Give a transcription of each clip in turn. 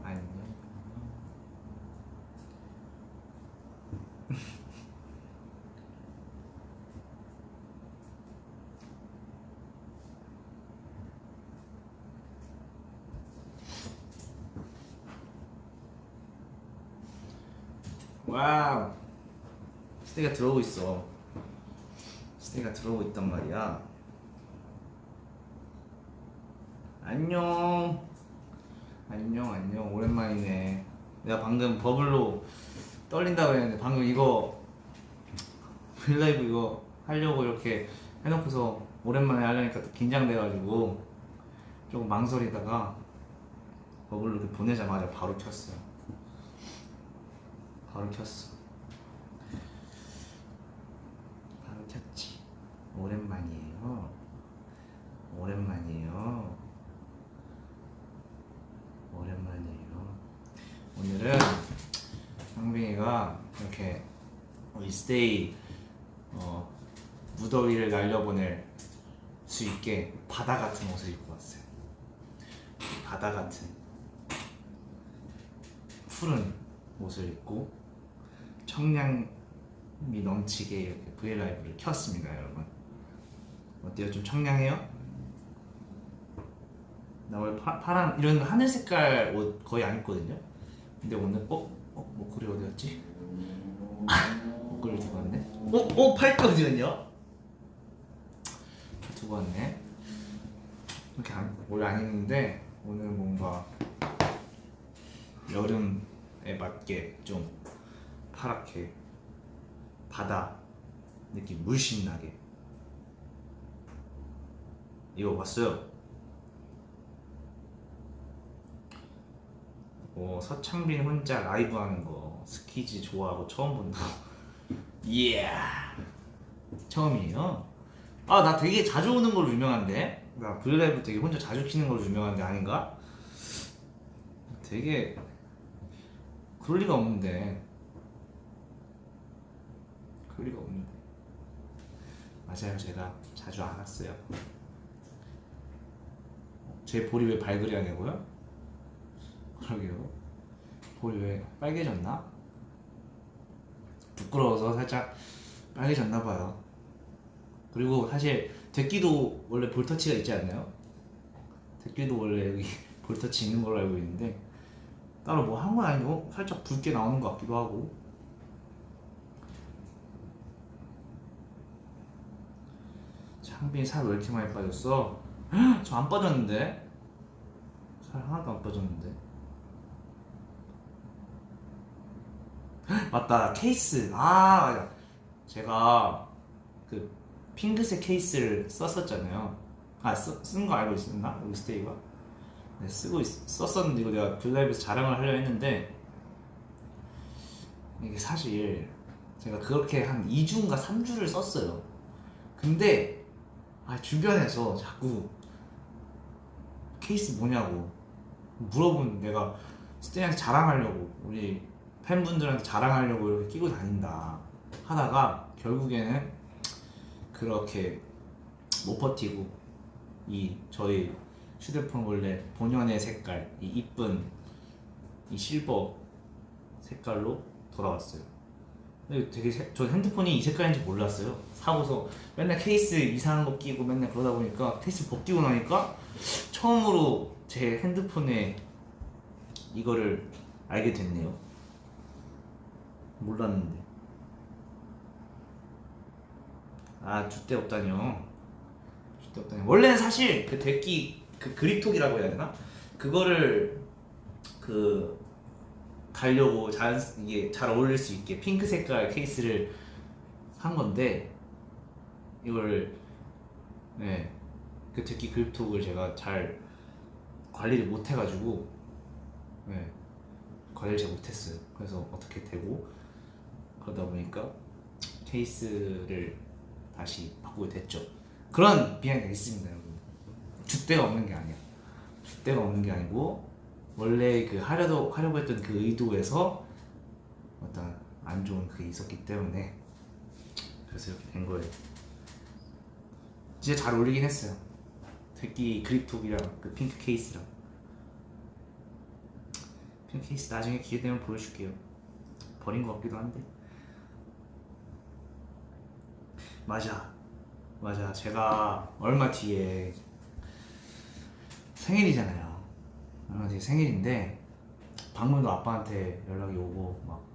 안녕. 와우. 스테이가 들어오고 있어. 스테이가 들어오고 있단 말이야. 안녕. 안녕. 오랜만이네. 내가 방금 버블로 떨린다고 했는데 방금 이거 브이라이브 이거 하려고 이렇게 해놓고서 오랜만에 하려니까 또 긴장돼가지고 조금 망설이다가 버블로 이렇게 보내자마자 바로 켰어요. 바로 켰어. 바로 켰지. 오랜만이에요. 오늘은 상빈이가 이렇게 우리 스테이 무더위를 날려보낼 수 있게 바다 같은 옷을 입고 왔어요. 바다 같은 푸른 옷을 입고 청량미 넘치게 이렇게 브이라이브를 켰습니다, 여러분. 어때요? 좀 청량해요? 나 원래 파란 이런 하늘 색깔 옷 거의 안 입거든요. 근데 오늘 목걸이 어디 갔지? 목걸이 두고 왔네. 팔찌 어디 갔냐? 두고 왔네. 이렇게 원래 안 입는데 오늘 뭔가 여름에 맞게 좀 파랗게 바다 느낌 물씬 나게 입어봤어요. 서창빈 혼자 라이브 하는 거 스키즈 좋아하고 처음 본다. 이야, 처음이에요? 아, 나 되게 자주 오는 걸로 유명한데? 나 브이라이브 되게 혼자 자주 키는 걸로 유명한데 아닌가? 되게 그럴 리가 없는데. 맞아요, 제가 자주 안 왔어요. 제 볼이 왜 발그레하냐고요? 그러게요. 볼이 왜 빨개졌나? 부끄러워서 살짝 빨개졌나봐요. 그리고 사실 데끼도 원래 볼터치가 있지 않나요? 데끼도 원래 여기 볼터치 있는 걸로 알고 있는데 따로 뭐 한 건 아니고 살짝 붉게 나오는 것 같기도 하고. 창빈 살 왜 이렇게 많이 빠졌어? 저 안 빠졌는데? 살 하나도 안 빠졌는데? 맞다, 케이스. 맞아. 제가 그 핑크색 케이스를 썼었잖아요. 쓴 거 알고 있었나? 우리 스테이가? 네, 썼었는데 이거 내가 블라이브에서 자랑을 하려 했는데 이게 사실 제가 그렇게 한 2주인가 3주를 썼어요. 근데 주변에서 자꾸 케이스 뭐냐고 물어보는, 내가 스테이한테 자랑하려고 우리 팬분들한테 자랑하려고 이렇게 끼고 다닌다 하다가 결국에는 그렇게 못 버티고 저희 휴대폰 원래 본연의 색깔, 이 이쁜 이 실버 색깔로 돌아왔어요. 근데 되게 저 핸드폰이 이 색깔인지 몰랐어요. 사고서 맨날 케이스 이상한 거 끼고 맨날 그러다 보니까 케이스 벗기고 나니까 처음으로 제 핸드폰에 이거를 알게 됐네요. 몰랐는데. 줏대 없다뇨. 원래는 사실 그 데끼 그 그립톡이라고 해야 되나? 그거를 달려고 이게 잘 어울릴 수 있게 핑크 색깔 케이스를 산 건데 이걸 그 데끼 그립톡을 제가 잘 관리를 못 해가지고 관리를 잘 못했어요. 그래서 어떻게 되고 그러다 보니까 케이스를 다시 바꾸게 됐죠. 그런 비하인드가 있습니다, 여러분. 줏대가 없는 게 아니야. 줏대가 없는 게 아니고 원래 하려고 했던 그 의도에서 어떤 안 좋은 그게 있었기 때문에 그래서 이렇게 된 거예요. 진짜 잘 어울리긴 했어요. 특히 그립톡이랑 그 핑크 케이스랑 펜 케이스 나중에 기회 되면 보여줄게요. 버린 것 같기도 한데. 맞아. 제가 얼마 뒤에 생일이잖아요. 얼마 뒤에 생일인데 방금도 아빠한테 연락이 오고 막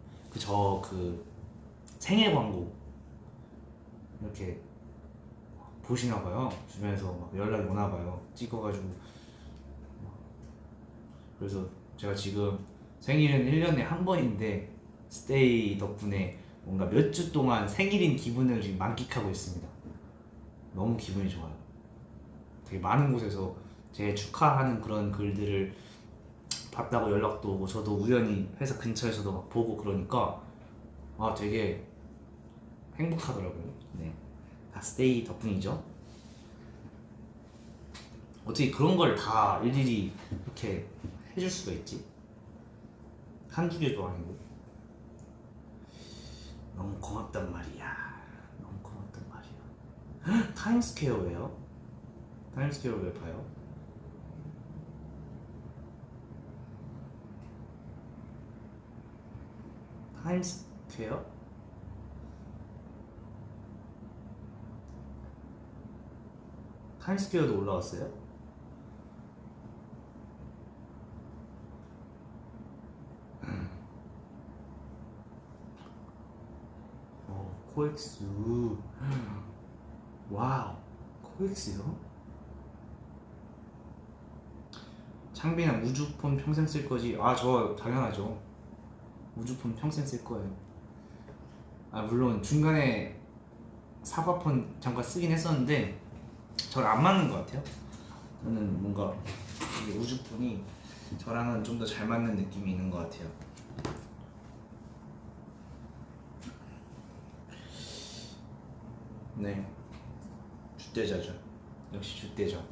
그 생일 광고 이렇게 보시나 봐요. 주변에서 막 연락이 오나 봐요. 찍어가지고. 그래서 제가 지금 생일은 1년에 한 번인데 스테이 덕분에 뭔가 몇 주 동안 생일인 기분을 지금 만끽하고 있습니다. 너무 기분이 좋아요. 되게 많은 곳에서 제 축하하는 그런 글들을 봤다고 연락도 오고, 저도 우연히 회사 근처에서도 막 보고 그러니까 되게 행복하더라고요. 네, 다 스테이 덕분이죠. 어떻게 그런 걸 다 일일이 이렇게 해줄 수가 있지? 한두 개도 아니고. 너무 고맙단 말이야. 타임스퀘어 왜요? 타임스퀘어 왜 봐요? 타임스퀘어? 타임스퀘어도 올라왔어요? 코엑스. 와우, 코엑스요? 창빈아, 우주폰 평생 쓸 거지? 저 당연하죠. 우주폰 평생 쓸 거예요. 물론 중간에 사과폰 잠깐 쓰긴 했었는데 저랑 안 맞는 것 같아요. 저는 뭔가 이게 우주폰이 저랑은 좀 더 잘 맞는 느낌이 있는 것 같아요. 네, 줏대자죠. 역시 줏대죠.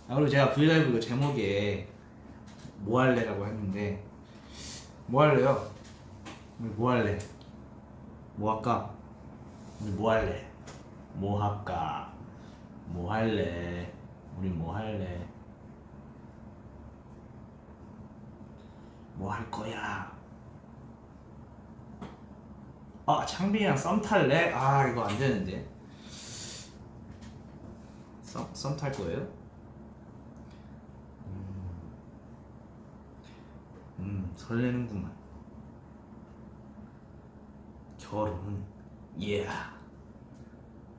그리고 제가 브이라이브 그 제목에 뭐 할래라고 했는데, 뭐 할래요? 우리 뭐 할래? 뭐 할까? 우리 뭐 할래? 뭐 할까? 뭐 할래? 우리 뭐 할래? 뭐 할 거야? 창빈이랑 썸 탈래? 이거 안 되는데. 썸 탈 거예요? 설레는구만. 결혼.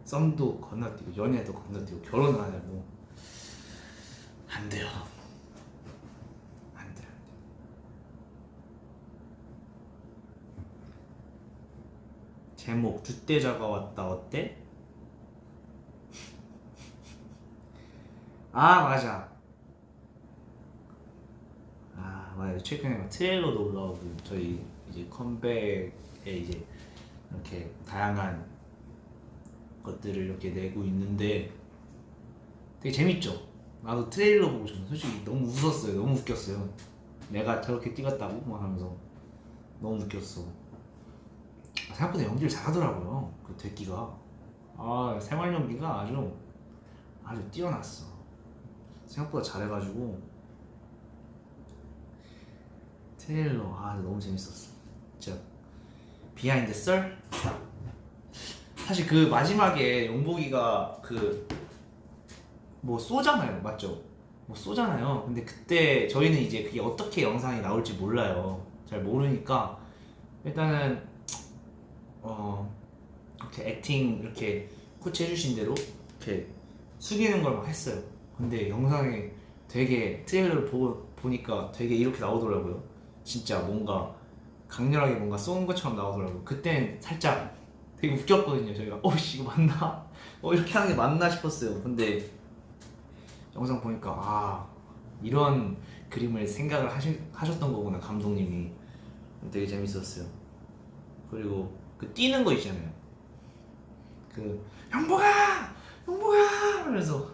썸도 건너뛰고 연애도 건너뛰고 결혼을 하냐고. 안 돼요. 제목 줏대자가 왔다 어때? 맞아. 최근에 트레일러도 올라오고 저희 이제 컴백에 이제 이렇게 다양한 것들을 이렇게 내고 있는데 되게 재밌죠? 나도 트레일러 보고 저는 솔직히 너무 웃었어요. 너무 웃겼어요. 내가 저렇게 찍었다고 막 하면서 너무 웃겼어. 생각보다 연기를 잘하더라고요. 그 대기가. 생활 연기가 아주 뛰어났어. 생각보다 잘해가지고 트레일러 너무 재밌었어. 진짜 비하인드 썰? 사실 그 마지막에 용복이가 뭐 쏘잖아요, 맞죠? 뭐 쏘잖아요. 근데 그때 저희는 이제 그게 어떻게 영상이 나올지 몰라요. 잘 모르니까 일단은 이렇게 액팅 이렇게 코치 해주신 대로 이렇게 숙이는 걸 막 했어요. 근데 영상에 되게 트레일러를 보니까 되게 이렇게 나오더라고요. 진짜 뭔가 강렬하게 뭔가 쏘는 것처럼 나오더라고요. 그땐 살짝 되게 웃겼거든요. 저희가 이거 맞나? 이렇게 하는 게 맞나 싶었어요. 근데 영상 보니까 이런 그림을 생각을 하셨던 거구나, 감독님이. 되게 재밌었어요. 그리고 그 뛰는 거 있잖아요. 그 영복아 하면서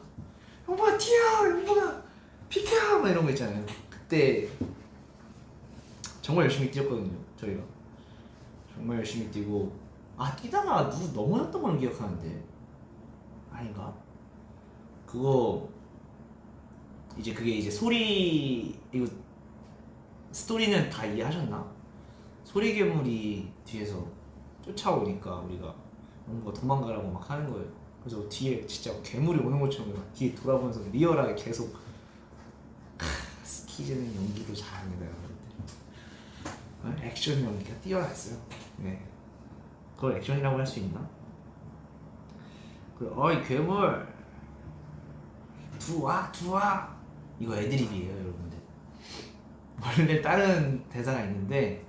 영복아 튀어, 영복아 비켜 막 이런 거 있잖아요. 그때 정말 열심히 뛰었거든요. 저희가 정말 열심히 뛰고 뛰다가 누구 넘어졌던 걸 기억하는데 아닌가? 그거 이제 그게 이제 소리 이거 스토리는 다 이해하셨나? 소리 괴물이 뒤에서 쫓아오니까 우리가 뭔가 도망가라고 막 하는 거예요. 그래서 뒤에 진짜 괴물이 오는 것처럼 막 뒤에 돌아보면서 리얼하게 계속 스키즈는 연기도 잘합니다, 여러분들. 액션 연기가 뛰어났어요. 네, 그걸 액션이라고 할 수 있나? 그리고 어이 괴물 들어와 이거 애드립이에요, 여러분들. 원래 다른 대사가 있는데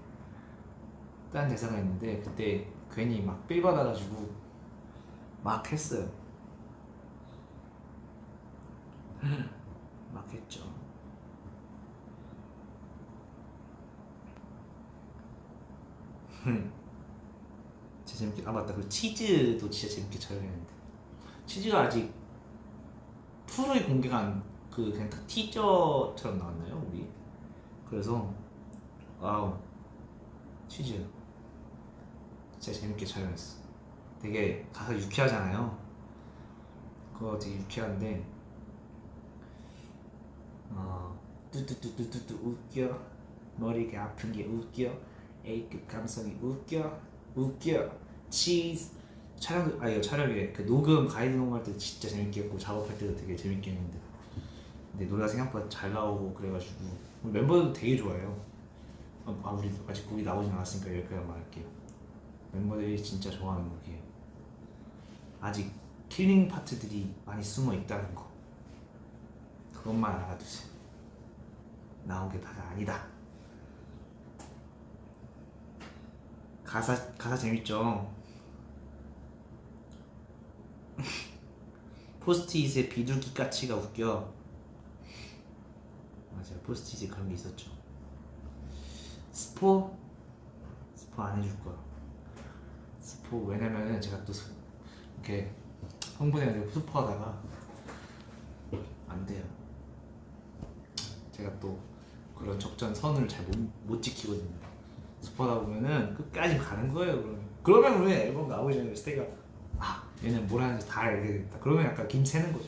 그때 괜히 막 삘 받아가지고 막 했어요. 막 했죠. 진짜 재밌게. 아 맞다, 그 치즈도 진짜 재밌게 촬영했는데 치즈가 아직 풀의 공개가 그 그냥 딱 티저처럼 나왔나요, 우리? 그래서 와우, 치즈 진짜 재밌게 촬영했어. 되게 가사 유쾌하잖아요. 그거 되게 유쾌한데 뚜뚜뚜뚜뚜뚜 웃겨, 머리가 아픈 게 웃겨, A급 감성이 웃겨 치즈. 이거 촬영에 그 녹음 가이드 녹음할 때 진짜 재밌게 했고 작업할 때도 되게 재밌게 했는데 근데 노래가 생각보다 잘 나오고 그래가지고 멤버들도 되게 좋아해요. 우리 아직 곡이 나오진 않았으니까 여기까지 말할게요. 멤버들이 진짜 좋아하는 곡이에요. 아직 킬링 파트들이 많이 숨어 있다는 거, 그것만 알아두세요. 나온 게 다가 아니다. 가사 재밌죠? 포스트잇에 비둘기 까치가 웃겨. 맞아요, 포스트잇에 그런 게 있었죠. 스포 안 해줄 거야. 스포 왜냐면은 제가 또 이렇게 흥분해가지고 스포하다가 안 돼요. 제가 또 그런 적정선을 잘 못 지키거든요. 스포하다 보면은 끝까지 가는 거예요. 그러면 우리 앨범 나오기 전에 스테이가 얘는 뭘 하는지 다 알게 됐다. 그러면 약간 김 새는 거죠.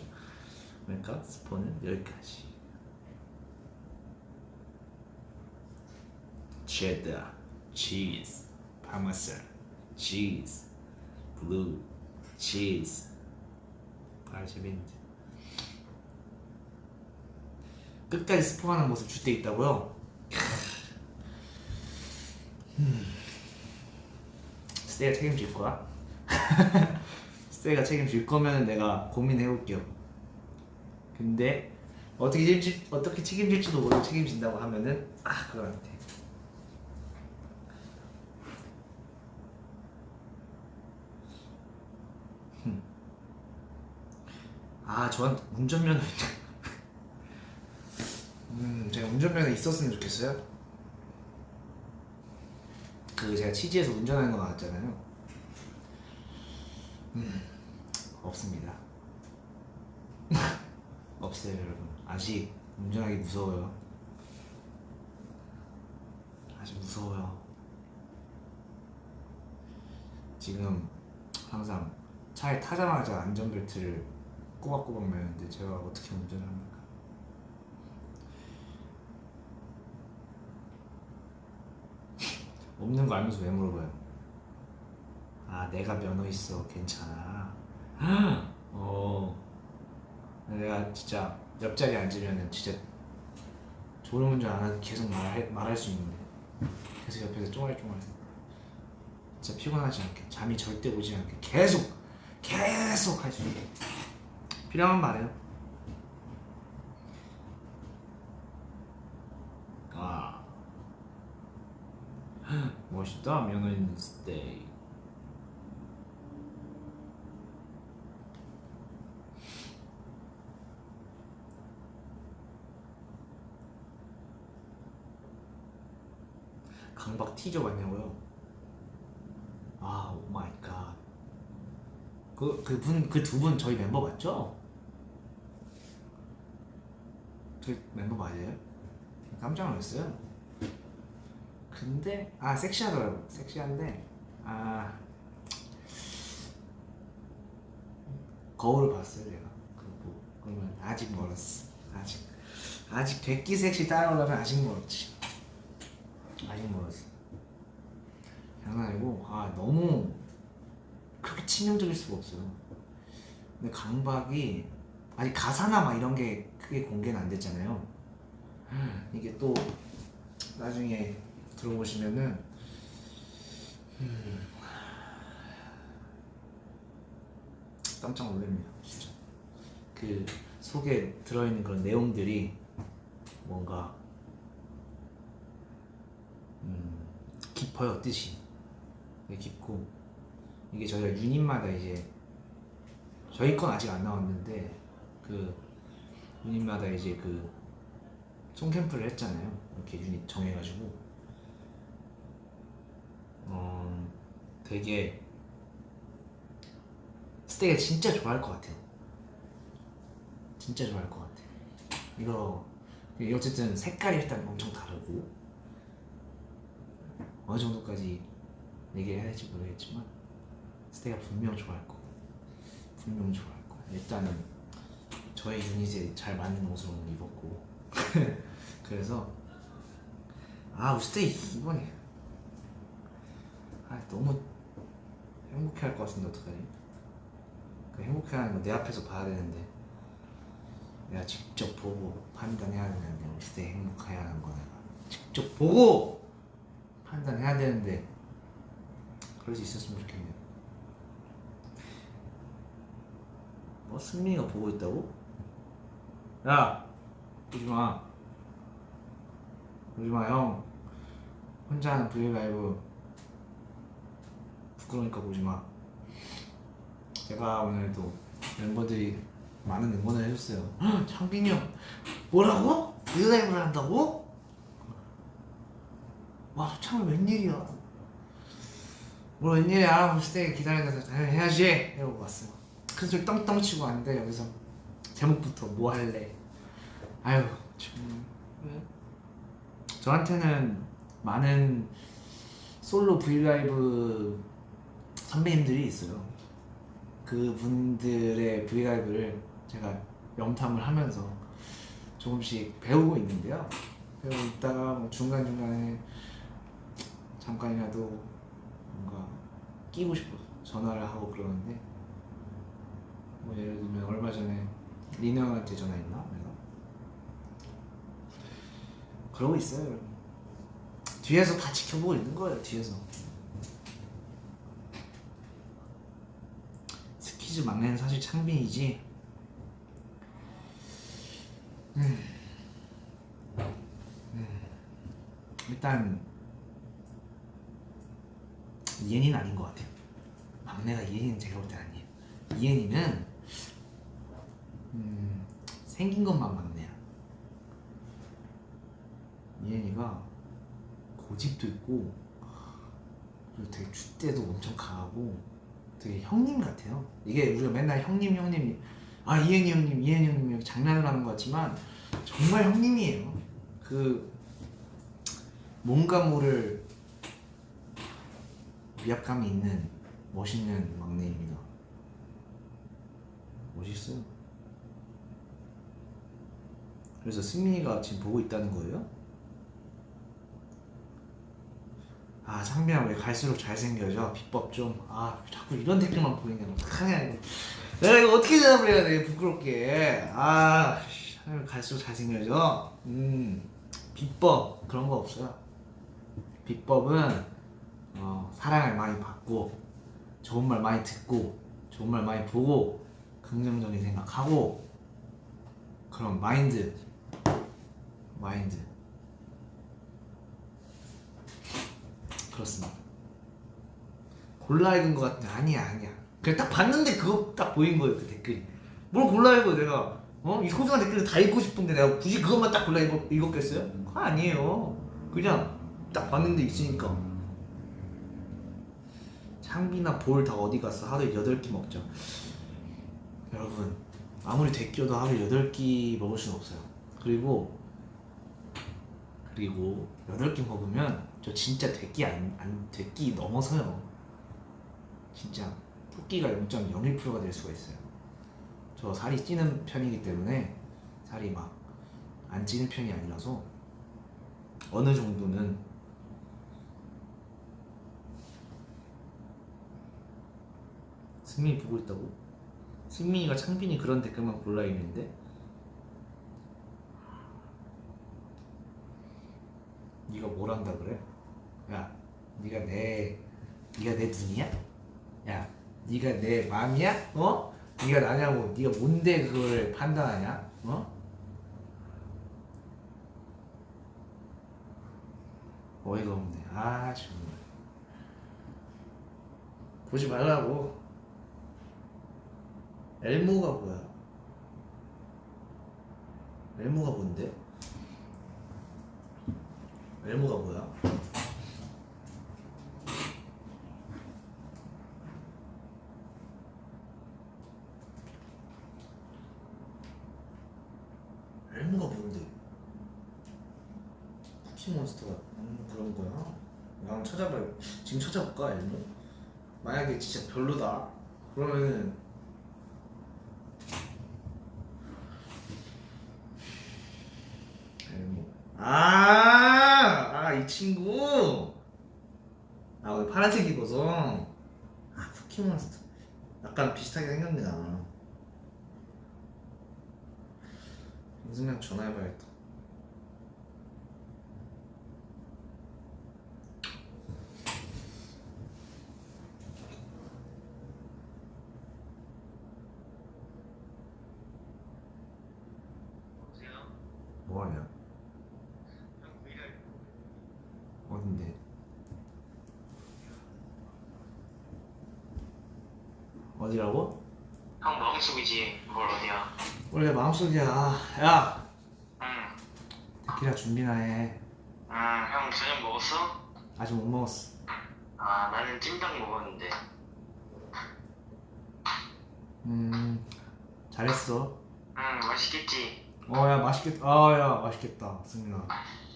그러니까 스포는 여기까지. 체다, 치즈, 파마산, 치즈, 블루, 치즈. 재밌는데. 끝까지 스포하는 모습 줄 때 있다고요? 스테이가 책임질 거야? 스테이가 책임질 거면 내가 고민해볼게요. 근데 어떻게 책임질지도 모르고 책임진다고 하면은 그건 안 돼. 저한테 운전면허 제가 운전면허 있었으면 좋겠어요. 제가 치즈에서 운전하는 거 나왔잖아요. 없습니다. 없어요, 여러분. 아직 운전하기 무서워요. 아직 무서워요. 지금 항상 차에 타자마자 안전벨트를 꼬박꼬박 매는데 제가 어떻게 운전을 합니까? 없는 거 알면서 왜 물어봐요? 내가 면허 있어, 괜찮아. 내가 진짜 옆자리에 앉으면은 진짜 졸음운전 안 하고 계속 말할 수 있는데 계속 옆에서 쫑알쫑알 진짜 피곤하지 않게, 잠이 절대 오지 않게 계속 할 수 있게 필요하면 말해요. 멋있다, 면허 있는 스테이. 강박 티저 봤냐고요? 오 마이 갓. 그 두 분 저희 멤버 맞죠? 저희 멤버 맞아요? 깜짝 놀랐어요. 근데 섹시하더라고. 섹시한데 거울을 봤어요, 내가. 그러면 아직 멀었어. 아직 되끼 섹시 따라오려면 아직 멀었지. 아직 멀었어. 장난 아니고 너무 그렇게 치명적일 수가 없어요. 근데 강박이 아직 가사나 막 이런 게 크게 공개는 안 됐잖아요. 이게 또 나중에 들어보시면은 깜짝 놀랍니다. 진짜 그 속에 들어있는 그런 내용들이 뭔가 깊어요. 뜻이 깊고, 이게 저희가 유닛마다 이제 저희 건 아직 안 나왔는데 그 유닛마다 이제 그 송캠프를 했잖아요. 이렇게 유닛 정해가지고 되게 스테이가 진짜 좋아할 것 같아요. 진짜 좋아할 것 같아. 이거 어쨌든 색깔이 일단 엄청 다르고, 어느 정도까지 얘기해야 할지 모르겠지만 스테이가 분명 좋아할 거고, 분명 좋아할 거야. 일단은 저희 유닛에 잘 맞는 옷을 오늘 입었고 그래서 우리 스테이 이번에 너무 행복해할 것 같은데 어떡하지? 그 행복해하는 거 내 앞에서 봐야 되는데, 내가 직접 보고 판단해야 되는데, 우리 스테이 행복해야 하는 거 내가 직접 보고 판단해야 되는데, 그럴 수 있었으면 좋겠네요. 승민이가 보고 있다고? 야! 보지마. 보지마 형. 혼자 하는 브이라이브 부끄러우니까 보지마. 제가 오늘도 멤버들이 많은 응원을 해줬어요. 창빈이 형 뭐라고? 브이라이브를 한다고? 와, 창빈 웬일이야. 뭘 웬일이야. 스테이 기다리면서 해야지 이러고 왔어요. 큰 소리 떵떵 치고 왔는데 여기서 제목부터 뭐 할래? 아유 정말. 저한테는 많은 솔로 브이라이브 선배님들이 있어요. 그분들의 브이라이브를 제가 염탐을 하면서 조금씩 배우고 있는데요. 배우고 있다가 뭐 중간중간에 잠깐이라도 뭔가 끼고 싶어서 전화를 하고 그러는데, 뭐 예를 들면 얼마 전에 리노 형한테 전화했나? 내가 그러고 있어요. 뒤에서 다 지켜보고 있는 거예요. 뒤에서. 스키즈 막내는 사실 창빈이지. 일단 이엔이는 아닌 것 같아요. 막내가 이엔이는 제가 볼 때 아니에요. 이엔이는 생긴 것만 막내야. 이엔이가 고집도 있고, 그리고 되게 줏대도 엄청 강하고 되게 형님 같아요. 이게 우리가 맨날 형님 이엔이 형님 이렇게 장난을 하는 것 같지만 정말 형님이에요. 그 뭔가 모를 위압감이 있는 멋있는 막내입니다. 멋있어요. 그래서 승민이가 지금 보고 있다는 거예요? 창빈아 왜 갈수록 잘생겨져? 비법 좀. 자꾸 이런 댓글만 보이네. 어떡하냐 이거. 내가 이거 어떻게 대답을 해야 돼? 부끄럽게. 갈수록 잘생겨져. 비법 그런 거 없어요. 비법은 사랑을 많이 받고, 좋은 말 많이 듣고, 좋은 말 많이 보고, 긍정적인 생각하고, 그런 마인드. 그렇습니다. 골라 읽은 것 같은데 아니야. 그냥 딱 봤는데 그거 딱 보인 거예요. 그 댓글이. 뭘 골라 읽어 내가. 이 소중한 댓글을 다 읽고 싶은데 내가 굳이 그것만 딱 골라 읽었겠어요? 그거 아니에요. 그냥 딱 봤는데 있으니까. 창빈아 볼 다 어디 갔어? 하루에 8끼 먹죠. 여러분 아무리 대끼어도 하루에 8끼 먹을 수는 없어요. 그리고 8끼 먹으면 저 진짜 대끼 넘어서요. 진짜 토끼가 0.01%가 될 수가 있어요. 저 살이 찌는 편이기 때문에, 살이 막 안 찌는 편이 아니라서 어느 정도는 승민이 보고 있다고? 승민이가 창빈이 그런 댓글만 골라 있는데? 네가 뭘 한다 그래? 야, 네가 내 눈이야? 야, 네가 내 마음이야? 어? 네가 나냐고? 네가 뭔데 그걸 판단하냐? 어? 어이가 없네. 아 정말. 보지 말라고. 엘모가 뭐야? 엘모가 뭔데? 엘모가 뭐야? 엘모가 뭔데? 쿠키몬스터가 그런 거야? 야, 한번 찾아봐요. 지금 찾아볼까 엘모? 만약에 진짜 별로다 그러면은 엘모 이 친구 오늘 파란색 입어서 쿠키몬스터 약간 비슷하게 생겼네 나. 인승명 전화해봐야겠다. 뭐하냐? 어딘데? 어디라고? 형 마음속이지 뭘 어디야. 원래 마음속이야. 야! 응. 데키라 준비나 해. 형 저녁 먹었어? 아직 못 먹었어. 나는 찜닭 먹었는데. 잘했어. 맛있겠지? 야 맛있겠다. 야 맛있겠다 승민아.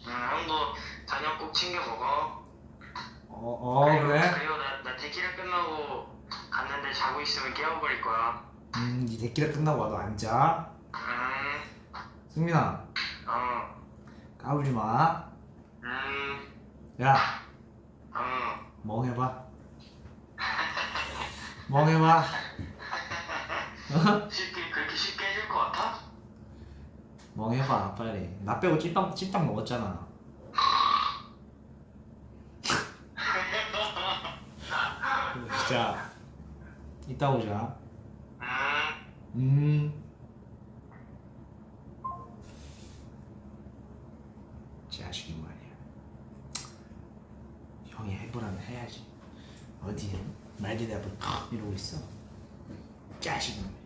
형도 저녁 꼭 챙겨 먹어. 그래? 그리고 나 데키라 끝나고 갔는데 자고 있으면 깨워버릴 거야. 니 데키라 끝나고 와도 안 자. 승민아 까불지 마. 야 멍해봐. 멍해봐. 그렇게 쉽게 해줄 것 같아? 멍해봐 빨리. 나 빼고 찜닭 먹었잖아. 진짜 이따 오자. 자식이 말이야. 형이 해보라면 해야지. 어디 말대답을 이러고 있어. 자식이 말이야.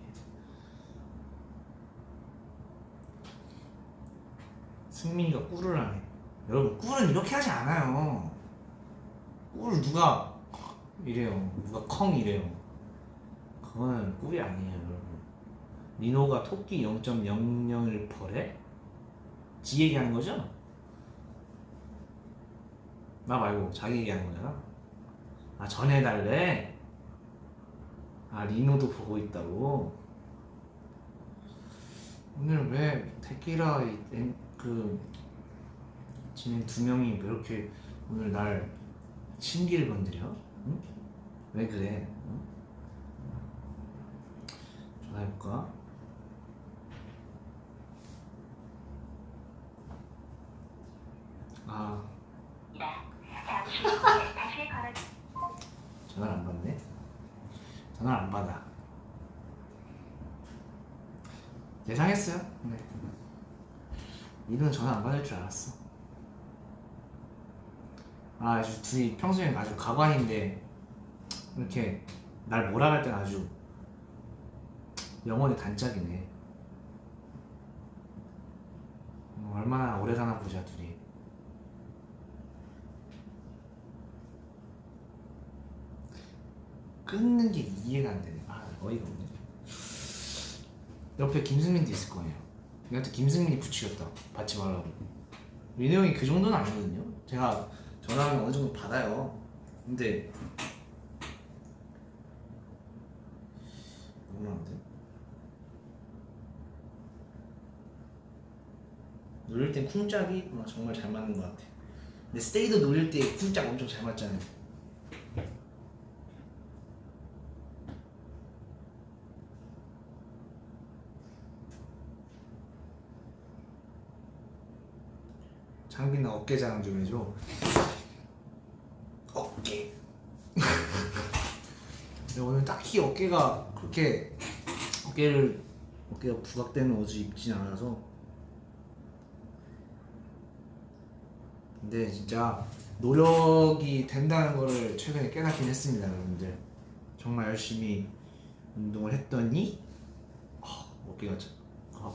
승민이가 꿀을 안 해. 여러분 꿀은 이렇게 하지 않아요. 꿀 누가 이래요. 누가 컹 이래요. 그거는 꿀이 아니에요 여러분. 니노가 토끼 0.00을 퍼래? 지 얘기하는 거죠? 나 말고 자기 얘기하는 거잖아. 전해달래? 리노도 보고 있다고? 오늘 왜 데키라 진행 두 명이 왜 이렇게 오늘 날 심기를 건드려? 응? 왜 그래? 응? 전화해볼까? 전화를 안 받네? 전화를 안 받아. 예상했어요? 네. 이분은 전화 안 받을 줄 알았어. 아주 둘이 평소에 아주 가관인데 이렇게 날 몰아갈 땐 아주 영혼의 단짝이네. 얼마나 오래 사나 보자 둘이. 끊는 게 이해가 안 되네. 어이가 없네. 옆에 김승민도 있을 거예요. 이것도 김승민이 부추겼다. 받지 말라고. 민호 형이 그 정도는 아니거든요. 제가 전화하면 어느 정도 받아요. 근데 너무한데? 놀릴 땐 쿵짝이 정말 잘 맞는 것 같아. 근데 스테이도 놀릴 때 쿵짝 엄청 잘 맞잖아요. 장빈아 어깨 자랑 좀 해줘. 어깨. 근데 오늘 딱히 어깨가 그렇게 어깨가 부각되는 옷을 입진 않아서. 근데 진짜 노력이 된다는 거를 최근에 깨닫긴 했습니다, 여러분들. 정말 열심히 운동을 했더니 어깨가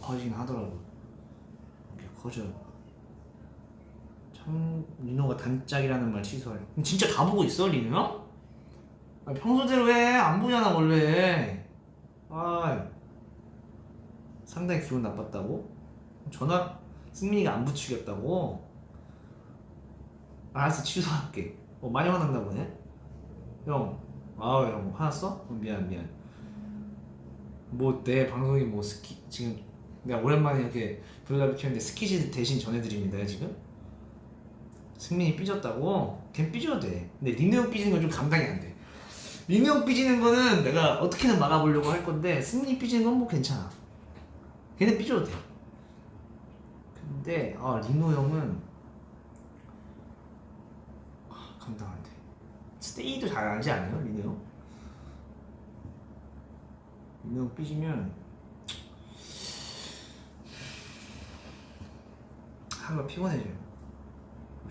커지긴 하더라고요. 어깨가 커져요. 참 리노가 단짝이라는 말 취소하려. 진짜 다 보고 있어 리노 형? 아니, 평소대로 해. 안 보잖아 원래. 아 상당히 기분 나빴다고? 전화 승민이가 안 부추겼다고? 알았어 취소할게. 많이 화났나 보네. 형 형 화났어? 미안. 뭐 내 방송이 뭐 지금 내가 오랜만에 이렇게 브이라이브 켰는데 스키즈 대신 전해드립니다 지금. 승민이 삐졌다고? 걔 삐져도 돼. 근데 리노 형 삐지는 건 좀 감당이 안 돼. 리노 형 삐지는 거는 내가 어떻게든 막아보려고 할 건데 승민이 삐지는 건 뭐 괜찮아. 걔는 삐져도 돼. 근데 리노 형은 감당 안 돼. 스테이도 잘하지 않아요 리노 형? 리노 형 삐지면 하루가 피곤해져요.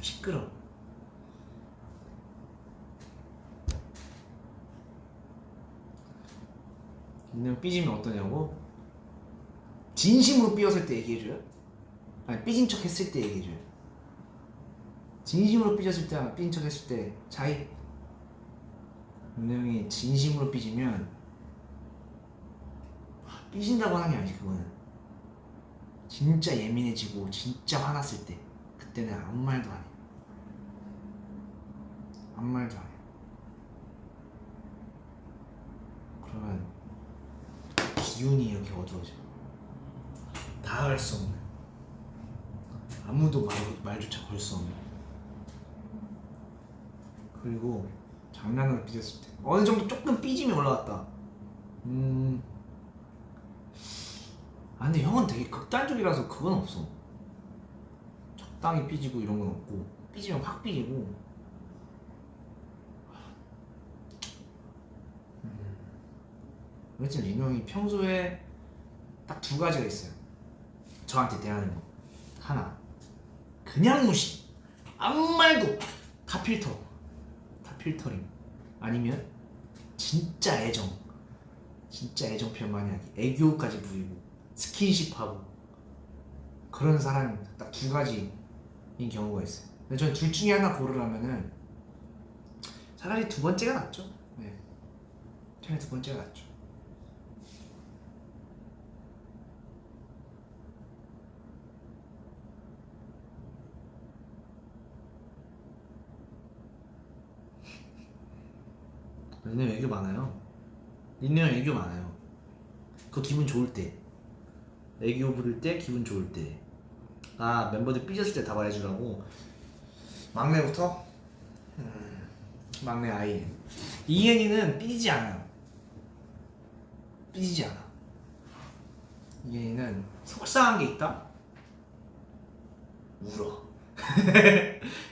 시끄러. 리노 형 삐지면 어떠냐고? 진심으로 삐었을 때 얘기해줘요? 아니 삐진 척 했을 때 얘기해줘요. 진심으로 삐졌을 때랑 삐진 척 했을 때 차이? 리노 형이 진심으로 삐지면 삐진다고 하는 게 아니지. 그거는 진짜 예민해지고 진짜 화났을 때 그때는 아무 말도 안 해. 아무 말도 안 해. 그러면 기운이 이렇게 어두워져. 다가갈 수 없는, 아무도 말조차 걸 수 없는. 그리고 장난으로 삐졌을 때 어느 정도 조금 삐짐이 올라왔다. 근데 형은 되게 극단적이라서 그건 없어. 적당히 삐지고 이런 건 없고, 삐지면 확 삐지고. 그렇지. 리노 형이 평소에 딱 두 가지가 있어요. 저한테 대하는 거. 하나, 그냥 무시. 아무 말도 다 필터링. 아니면 진짜 애정 표현 많이 하기. 애교까지 부리고 스킨십하고. 그런 사람이 딱 두 가지인 경우가 있어요. 근데 저는 둘 중에 하나 고르라면은 차라리 두 번째가 낫죠. 네, 차라리 두 번째가 낫죠. 리노 형 애교 많아요. 리노 형 애교 많아요. 그거 기분 좋을 때, 애교 부릴 때, 기분 좋을 때. 멤버들 삐졌을 때 다 말해주라고. 막내부터 막내 아이 이엔이는 삐지지 않아요. 삐지지 않아. 이엔이는 속상한 게 있다? 울어.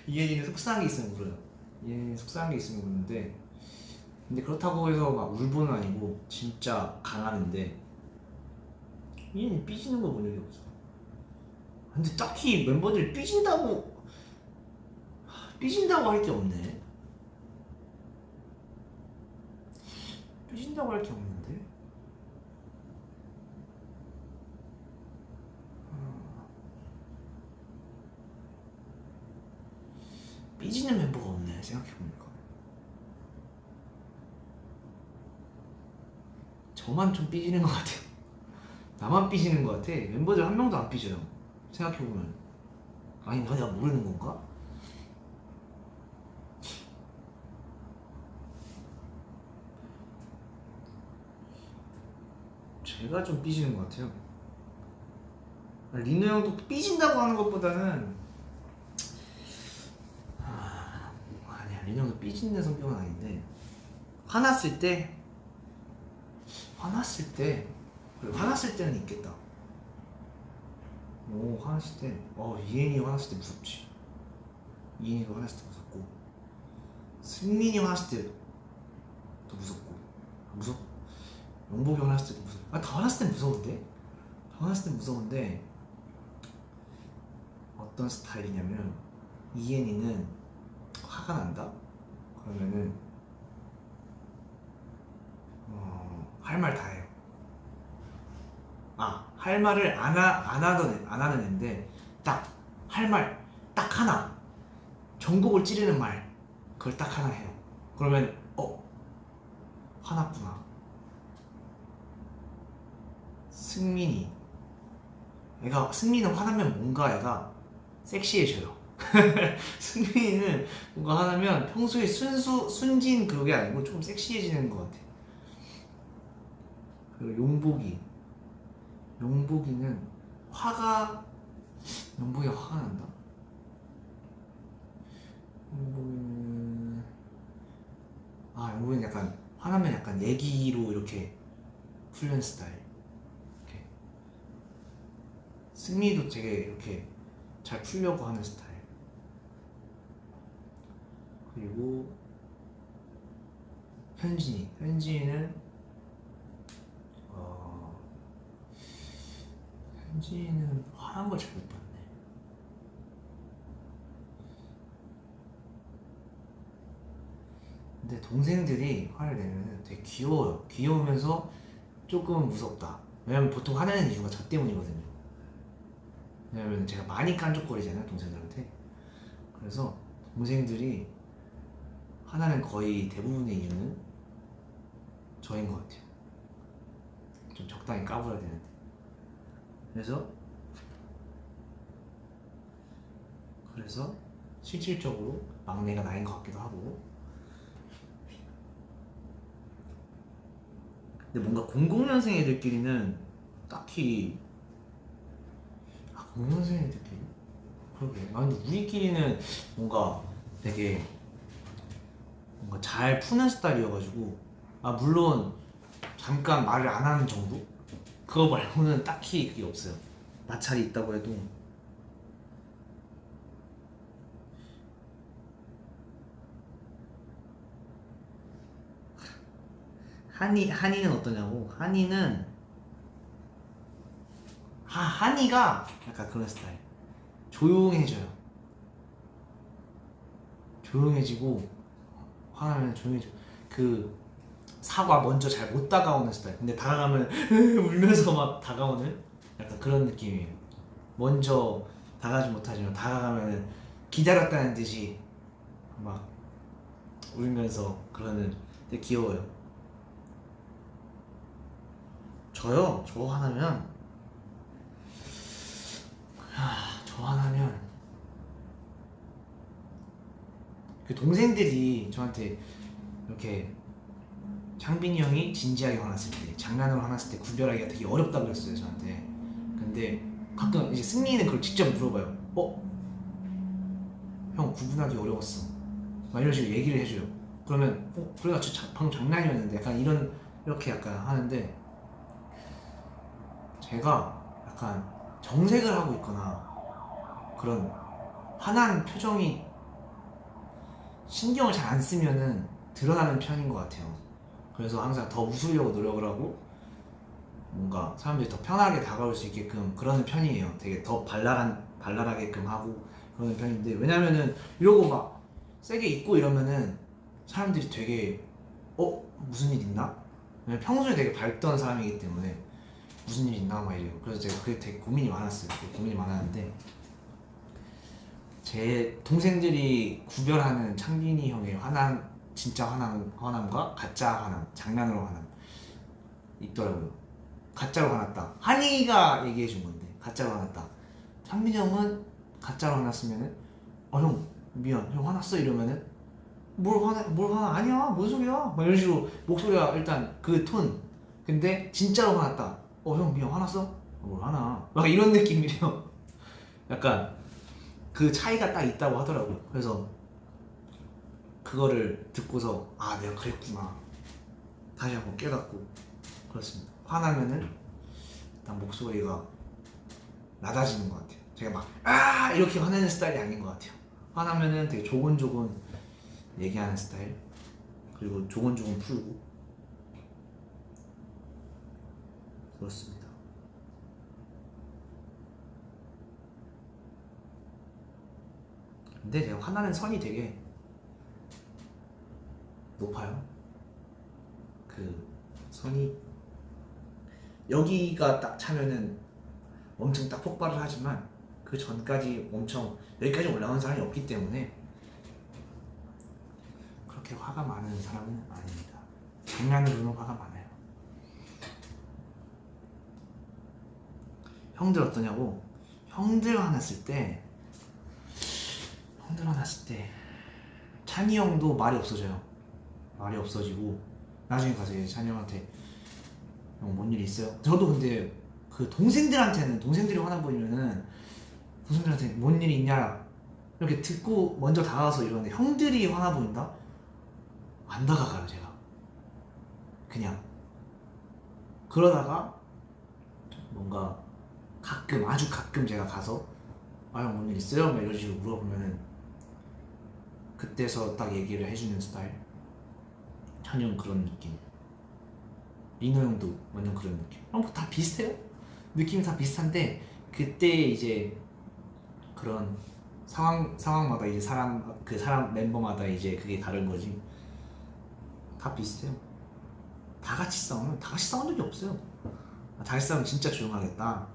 이엔이는 속상한 게 있으면 울어요. 이엔이는 속상한 게 있으면 우는데, 근데 그렇다고 해서 막 울보는 아니고 진짜 강하는데, 이엔이 삐지는 거 본 적이 없어. 근데 딱히 멤버들이 삐진다고 할 게 없네. 삐진다고 할 게 없는데. 삐지는 멤버가 없네 생각해보니까. 저만 좀 삐지는 것 같아요. 나만 삐지는 것 같아. 멤버들 한 명도 안 삐져요 생각해보면. 아닌가? 내가 모르는 건가? 제가 좀 삐지는 것 같아요. 리노 형도 삐진다고 하는 것보다는 아니야, 리노 형도 삐지는 성격은 아닌데, 화났을 때는 있겠다. 화났을 때 이엔이 화났을 때 무섭지. 이인이가 화났을 때 무섭고, 승민이 화났을 때도 무섭고, 용복이 화났을 때도 무섭고. 다 화났을 때 무서운데? 다 화났을 때 무서운데 어떤 스타일이냐면, 이엔이는 화가 난다? 그러면은 할 말 다 해요. 할 말을 안 하는 애인데, 딱 할 말 딱 하나, 전곡을 찌르는 말, 그걸 딱 하나 해요. 그러면 화났구나. 승민은 화나면 뭔가 얘가 섹시해져요. 승민이는 뭔가 화나면 평소에 순진 그게 아니고 조금 섹시해지는 것 같아. 그리고 용복이는 용복이가 화가 난다? 용복이는 약간 화나면 약간 얘기로 이렇게 풀는 스타일. 이렇게. 승민이도 되게 이렇게 잘 풀려고 하는 스타일. 그리고 현진이는 화난 걸 잘 못 봤네. 근데 동생들이 화를 내면 되게 귀여워요. 귀여우면서 조금 무섭다. 왜냐면 보통 화내는 이유가 저 때문이거든요. 왜냐면 제가 많이 깐족거리잖아요, 동생들한테. 그래서 동생들이 화나는 거의 대부분의 이유는 저인 것 같아요. 좀 적당히 까불어야 되는데. 그래서 실질적으로 막내가 나인 것 같기도 하고. 근데 뭔가 00년생 애들끼리는 딱히 00년생 애들끼리? 그러게. 근데 우리끼리는 뭔가 되게 뭔가 잘 푸는 스타일이어가지고, 물론 잠깐 말을 안 하는 정도? 그거 말고는 딱히 그게 없어요. 마찰이 있다고 해도. 한이는 어떠냐고? 한이가 약간 그런 스타일. 조용해지고 화나면 조용해져. 그 사과 먼저 잘 못 다가오는 스타일. 근데 다가가면 울면서 막 다가오는 약간 그런 느낌이에요. 먼저 다가가지 못하지만 다가가면 기다렸다는 듯이 막 울면서 그러는. 되게 귀여워요. 저요? 저 화나면 그 동생들이 저한테 이렇게, 창빈이 형이 진지하게 화났을 때, 장난으로 화났을 때 구별하기가 되게 어렵다고 그랬어요, 저한테. 근데 가끔 이제 승민이는 그걸 직접 물어봐요. 형 구분하기 어려웠어. 막 이런 식으로 얘기를 해줘요. 그러면 그래가 방금 장난이었는데, 약간 이렇게 약간 하는데, 제가 약간 정색을 하고 있거나 그런 화난 표정이 신경을 잘 안 쓰면은 드러나는 편인 것 같아요. 그래서 항상 더 웃으려고 노력을 하고, 뭔가 사람들이 더 편하게 다가올 수 있게끔 그러는 편이에요. 되게 더 발랄하게끔 하고 그러는 편인데, 왜냐면은 이러고 막 세게 있고 이러면은 사람들이 되게 무슨 일 있나? 왜냐면 평소에 되게 밝던 사람이기 때문에 무슨 일 있나 막 이래요. 그래서 제가 그게 되게 고민이 많았는데, 제 동생들이 구별하는 창빈이 형의 진짜 화남과 가짜 화남, 장난으로 화남 있더라고요. 가짜로 화났다. 한이가 얘기해 준 건데, 가짜로 화났다. 창빈이 형은 가짜로 화났으면은 형 미안, 형 화났어 이러면은 뭘 화나 아니야 뭔 소리야 막 이런 식으로 목소리가 일단 그 톤. 근데 진짜로 화났다. 형 미안, 화났어? 뭘 화나 막 이런 느낌이래요. 약간 그 차이가 딱 있다고 하더라고요. 그래서 그거를 듣고서 내가 그랬구나 다시 한번 깨닫고 그렇습니다. 화나면은 일단 목소리가 낮아지는 것 같아요. 제가 막 이렇게 화내는 스타일이 아닌 것 같아요. 화나면은 되게 조곤조곤 얘기하는 스타일. 그리고 조곤조곤 풀고. 그렇습니다. 근데 제가 화나는 선이 되게 높아요. 그 선이 여기가 딱 차면은 엄청 딱 폭발을 하지만 그 전까지 엄청 여기까지 올라온 사람이 없기 때문에 그렇게 화가 많은 사람은 아닙니다. 장난으로는 화가 많아요. 형들 어떠냐고? 형들 화났을 때 찬이 형도 말이 없어져요. 말이 없어지고 나중에 가서 찬이 형한테 형 뭔 일 있어요? 저도 근데 그 동생들이 화나 보이면은 동생들한테 뭔 일 있냐 이렇게 듣고 먼저 다가가서 이러는데 형들이 화나 보인다? 안 다가가요 제가. 그냥 그러다가 뭔가 아주 가끔 제가 가서 아 형 뭔 일 있어요? 막 이런 식으로 물어보면은 그때서 딱 얘기를 해주는 스타일. 찬이 형 그런 느낌. 리노 형도 완전 그런 느낌. 뭐 다 비슷해요. 느낌이 다 비슷한데 그때 이제 그런 상황마다 이제 사람 멤버마다 이제 그게 다른 거지. 다 비슷해요. 다 같이 싸운 적이 없어요. 다 같이 싸우면 진짜 조용하겠다.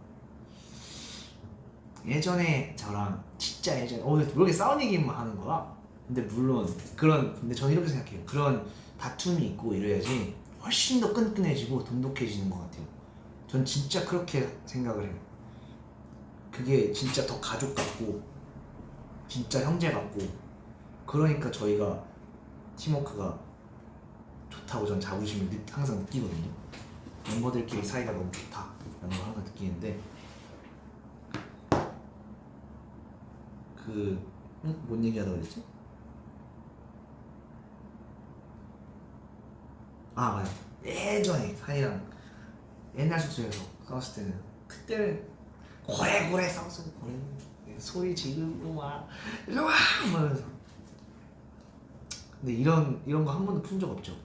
예전에 저랑 진짜 예전에 왜 이렇게 싸운 얘기만 하는 거야? 근데 물론 근데 저는 이렇게 생각해요. 그런 다툼이 있고 이래야지 훨씬 더 끈끈해지고 돈독해지는 것 같아요. 전 진짜 그렇게 생각을 해요. 그게 진짜 더 가족 같고 진짜 형제 같고 그러니까 저희가 팀워크가 좋다고 전 자부심을 항상 느끼거든요. 멤버들끼리 사이가 너무 좋다라는 걸 항상 느끼는데 뭔 얘기하다 그랬지? 아 맞아. 예전에 한이랑 옛날 숙소에서 싸웠을 때는 그때는 고래고래 싸웠어. 고래 소리 지르고 막 일로와 이러면서. 근데 이런 거 한 번도 푼 적 없죠.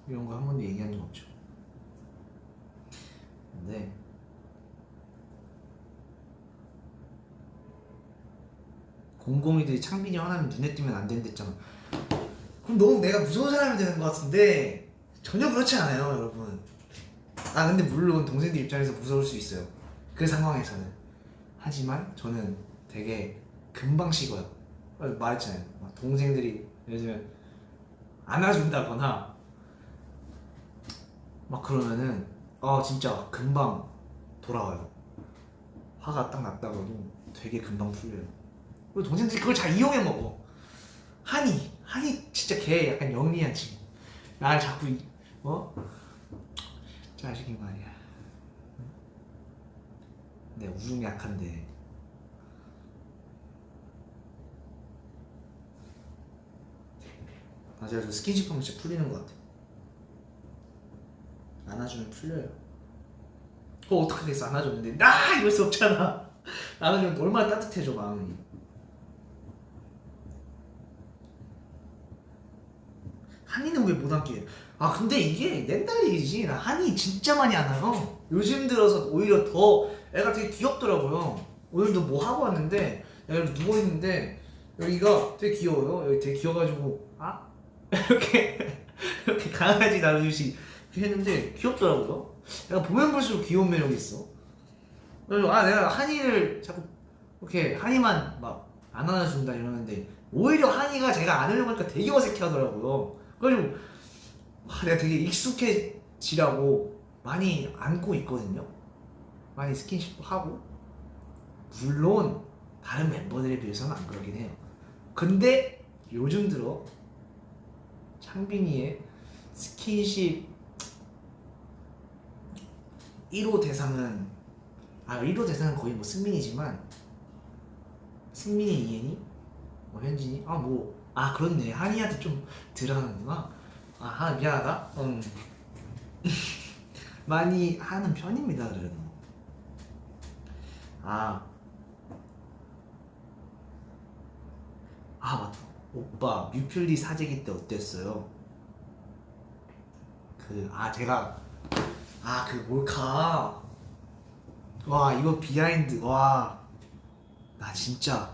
이런 거 한 번도 얘기한 적 없죠. 근데 공공이들이 창빈이 화나면 눈에 띄면 안 된댔잖아. 그럼 너무 내가 무서운 사람이 되는 것 같은데 전혀 그렇지 않아요 여러분. 근데 물론 동생들 입장에서 무서울 수 있어요 그 상황에서는. 하지만 저는 되게 금방 식어요. 말했잖아요. 동생들이 예를 들면 안아준다거나 막 그러면은 진짜 금방 돌아와요. 화가 딱 났다가도 되게 금방 풀려요. 그리고 동생들이 그걸 잘 이용해 먹어. 한이 진짜 걔 약간 영리한 친구. 날 자꾸 자식이 말이야. 내가 우중 약한데 맞아요. 저 스킨십 하면 진짜 풀리는 것 같아. 안아주면 풀려요. 어떻게 됐어? 안아줬는데 이럴 수 없잖아. 안아주면 얼마나 따뜻해져 마음이. 한이는 왜 못 안게? 근데 이게 옛날 얘기지. 나 한이 진짜 많이 안아요. 요즘 들어서 오히려 더 애가 되게 귀엽더라고요. 오늘도 뭐 하고 왔는데 여기 누워있는데 여기가 되게 귀여워요. 여기 되게 귀여워가지고 이렇게 강아지 다루듯이 했는데 귀엽더라고요. 내가 보면 볼수록 귀여운 매력이 있어. 그래서 내가 한이를 자꾸 이렇게 한이만 막 안 안아준다 이러는데 오히려 한이가 제가 안으려고 하니까 되게 어색해 하더라고요. 그래가지고 내가 되게 익숙해지라고 많이 안고 있거든요. 많이 스킨십도 하고. 물론 다른 멤버들에 비해서는 안 그러긴 해요. 근데 요즘 들어 창빈이의 스킨십 1호 대상은 1호 대상은 거의 뭐 승민이지만 승민이, 이엔이, 현진이 그렇네. 한이한테 좀 들어가는구나. 미안하다. 많이 하는 편입니다. 그래도 아 맞다. 오빠 뮤플리 사재기 때 어땠어요? 제가 그 몰카 와 이거 비하인드 와 나 진짜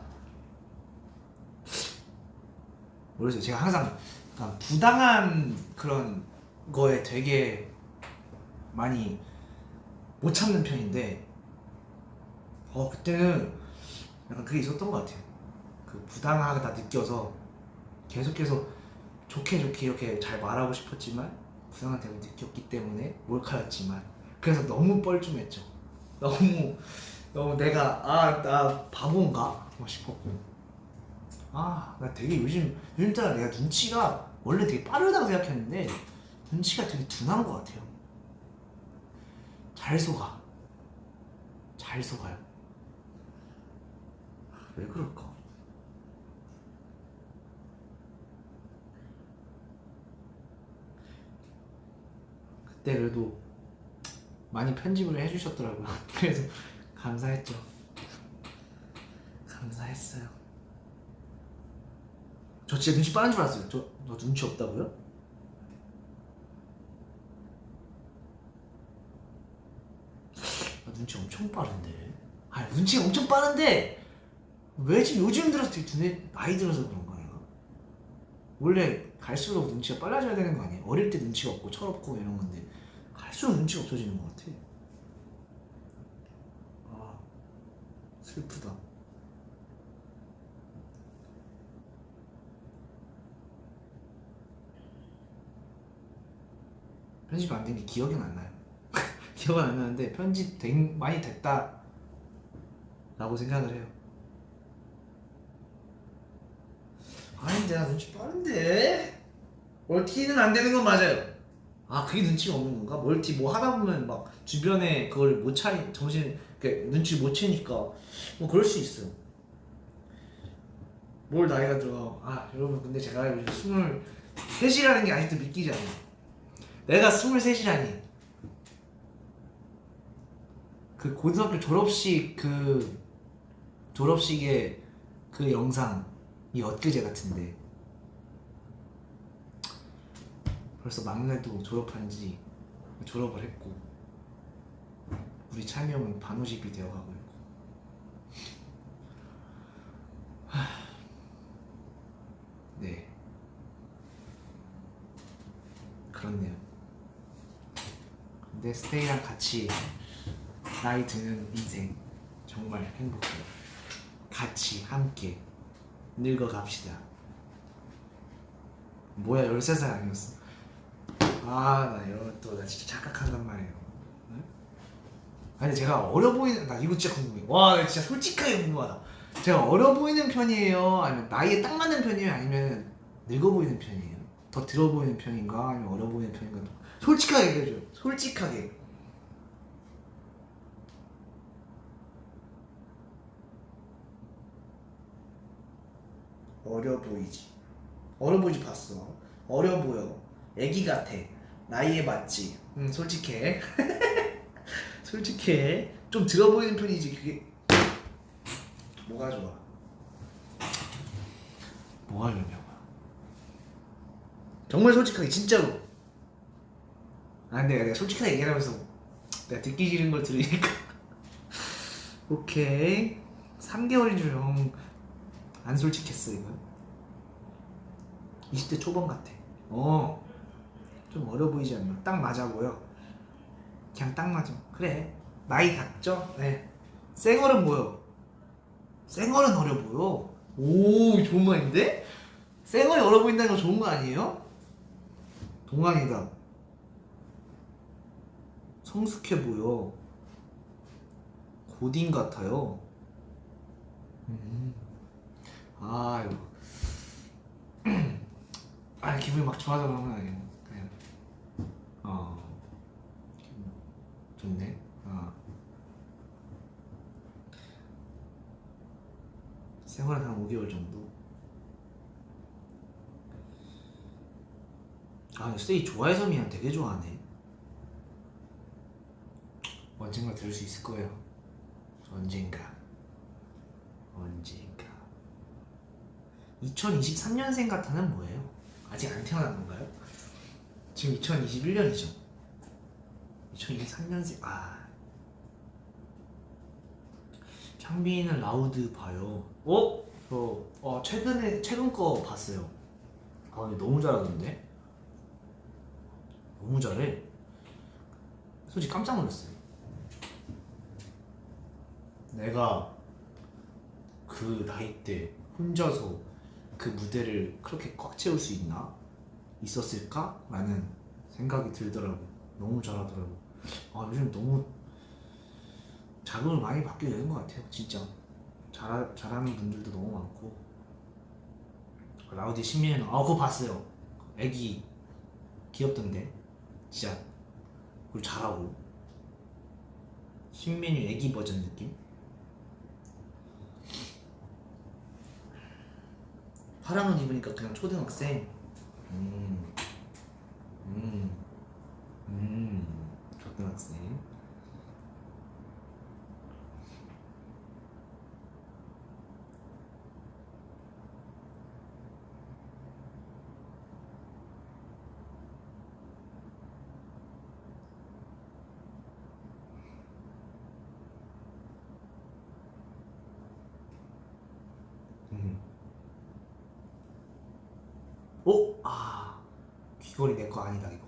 모르겠어요. 제가 항상 약간 부당한 그런 거에 되게 많이 못 참는 편인데 그때는 약간 그게 있었던 것 같아요. 그 부당하다 느껴서 계속해서 좋게 이렇게 잘 말하고 싶었지만 부당하다고 느꼈기 때문에 몰카였지만 그래서 너무 뻘쭘했죠. 너무 내가 나 바보인가 싶었고 나 되게 요즘 따라 내가 눈치가 원래 되게 빠르다고 생각했는데 눈치가 되게 둔한 것 같아요. 잘 속아요. 왜 그럴까? 그때 그래도 많이 편집을 해주셨더라고요. 그래서 감사했죠. 감사했어요. 저 진짜 눈치 빠른 줄 알았어요. 너 눈치 없다고요? 나 눈치 엄청 빠른데. 눈치가 엄청 빠른데 왜지 요즘 들어서 되게 나이 들어서 그런가 내가? 원래 갈수록 눈치가 빨라져야 되는 거 아니에요? 어릴 때 눈치가 없고 철없고 이런 건데 갈수록 눈치가 없어지는 것 같아. 슬프다. 편집 안 된 게 기억은 안 나요. 기억은 안 나는데 편집 많이 됐다 라고 생각을 해요. 아닌데 나 눈치 빠른데 멀티는 안 되는 건 맞아요. 그게 눈치가 없는 건가? 멀티 뭐 하다 보면 막 주변에 그걸 못 차리 눈치 못 채니까 뭐 그럴 수 있어요. 뭘 나이가 들어. 여러분 근데 제가 요즘 23이라는 게 아직도 믿기지 않아요. 내가 23이라니. 그 고등학교 졸업식의 그 영상이 엊그제 같은데 벌써 막내도 졸업을 했고 우리 찬이 형은 반오십이 되어가고 있고 네 그렇네요. 근데 스테이랑 같이 나이 드는 인생 정말 행복해요. 같이 함께 늙어갑시다. 뭐야 13살 아니었어? 나 이러면 나 진짜 착각한단 말이에요. 응? 아니 제가 어려 보이는 나 이거 진짜 궁금해. 나 진짜 솔직하게 궁금하다. 제가 어려 보이는 편이에요? 아니면 나이에 딱 맞는 편이에요? 아니면 늙어 보이는 편이에요? 더 들어 보이는 편인가? 아니면 어려 보이는 편인가? 솔직하게 얘기해줘요. 솔직하게. 어려 보이지 봤어. 어려 보여. 애기 같아. 나이에 맞지. 솔직해. 솔직해. 좀 들어 보이는 편이지. 그게 뭐가 좋아? 뭐가 좋냐고. 정말 솔직하게 진짜로. 근데 내가 솔직하게 얘기하면서 내가 듣기 싫은 걸 들으니까 오케이 3개월인 줄 형 안 솔직했어 이거. 20대 초반 같아. 좀 어려 보이지 않나? 딱 맞아 보여. 그냥 딱 맞아. 그래 나이 같죠? 네. 쌩얼은 뭐요? 쌩얼은 어려 보여. 오 좋은 말인데? 쌩얼이 어려 보인다는 거 좋은 거 아니에요? 동안이다. 성숙해 보여. 고딩 같아요. 이거 기분이 막 좋아져 그런 건 아니에요. 그냥 좋네. 생활은 한 5개월 정도. 스테이 좋아해서 미안 되게 좋아하네. 언젠가 들을 수 있을 거예요. 언젠가. 2023년생 같아는 뭐예요? 아직 안 태어난 건가요? 지금 2021년이죠. 2023년생. 창빈이는 라우드 봐요. 최근 거 봤어요. 근데 너무 잘하던데? 너무 잘해. 솔직히 깜짝 놀랐어요. 내가 그 나이 때 혼자서 그 무대를 그렇게 꽉 채울 수 있었을까? 라는 생각이 들더라고. 너무 잘하더라고. 요즘 너무 자극을 많이 받게 되는 것 같아요. 진짜 잘하는 분들도 너무 많고. 라우디 신민은 그거 봤어요. 애기 귀엽던데 진짜. 그리고 잘하고. 신민이 애기 버전 느낌? 파란 옷 입으니까 그냥 초등학생. 초등학생. 귀걸이 내 거 아니다 이거.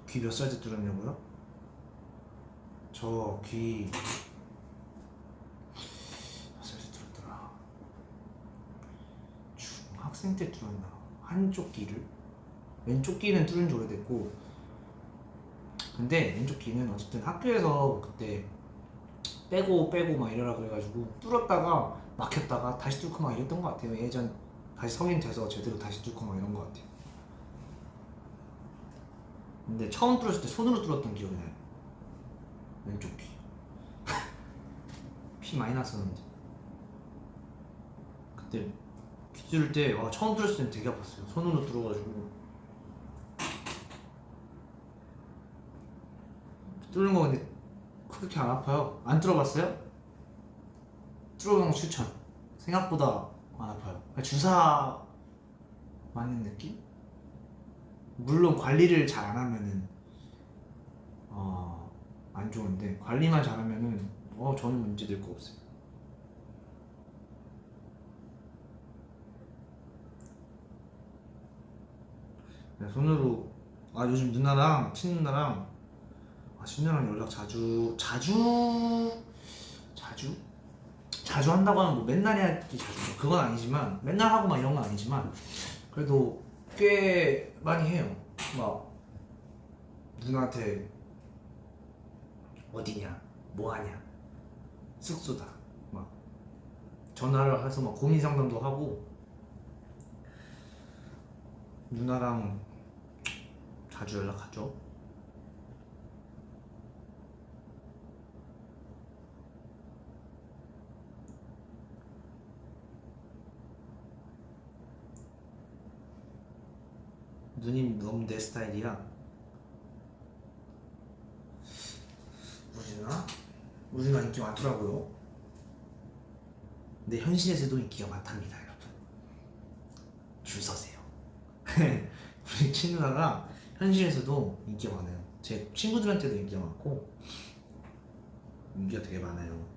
귀 몇 살 때 뚫었냐고요? 저 귀 몇 살 때 뚫었더라. 중학생 때 뚫었나? 한쪽 귀를. 왼쪽 귀는 뚫은 지 오래됐고, 근데 왼쪽 귀는 어쨌든 학교에서 그때 빼고 막 이러라 그래가지고 뚫었다가 막혔다가 다시 뚫고 막 이랬던 것 같아요. 예전 다시 성인 돼서 제대로 다시 뚫고 막 이런 것 같아요. 근데 처음 뚫었을 때 손으로 뚫었던 기억이 나요. 왼쪽 귀. 피 많이 났었는데 그때 귀 뚫을 때 처음 뚫었을 때는 되게 아팠어요. 손으로 뚫어가지고. 뚫는 거 근데 그렇게 안 아파요. 안 뚫어봤어요? 뚫어보는 거 추천. 생각보다 안 아파요. 주사 맞는 느낌? 물론 관리를 잘 안 하면은 안 좋은데, 관리만 잘하면은 전혀 문제될 거 없어요. 손으로. 요즘 누나랑 친누나랑 연락 자주 한다고 하면 뭐 맨날 해야지 자주, 그건 아니지만 맨날 하고 막 이런 건 아니지만 그래도 꽤 많이 해요. 막 누나한테 어디냐, 뭐하냐, 숙소다 막 전화를 해서 막 고민 상담도 하고. 누나랑 자주 연락하죠. 누님 너무 내 스타일이야. 우리 누나 인기 많더라고요. 근데 현실에서도 인기가 많답니다, 여러분. 줄 서세요. 우리 친누나가 현실에서도 인기가 많아요. 제 친구들한테도 인기가 많고 인기가 되게 많아요.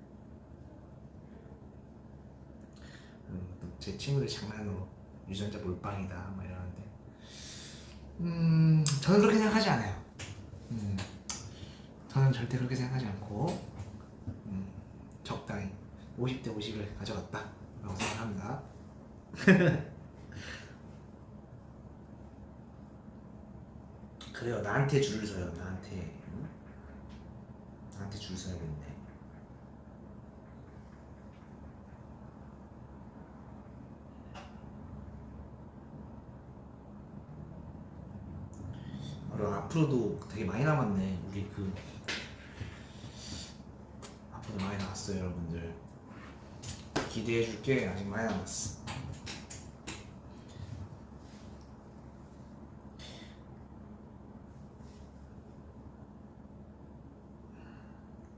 제 친구들 장난으로 유전자 몰빵이다 막 이러는데 저는 그렇게 생각하지 않아요. 저는 절대 그렇게 생각하지 않고 적당히 50대 50을 가져갔다 라고 생각합니다. 그래요. 나한테 줄을 서요. 나한테 줄 서야겠네. 앞으로도 되게 많이 남았네. 우리 앞으로 많이 남았어요, 여러분들. 기대해줄게. 아직 많이 남았어.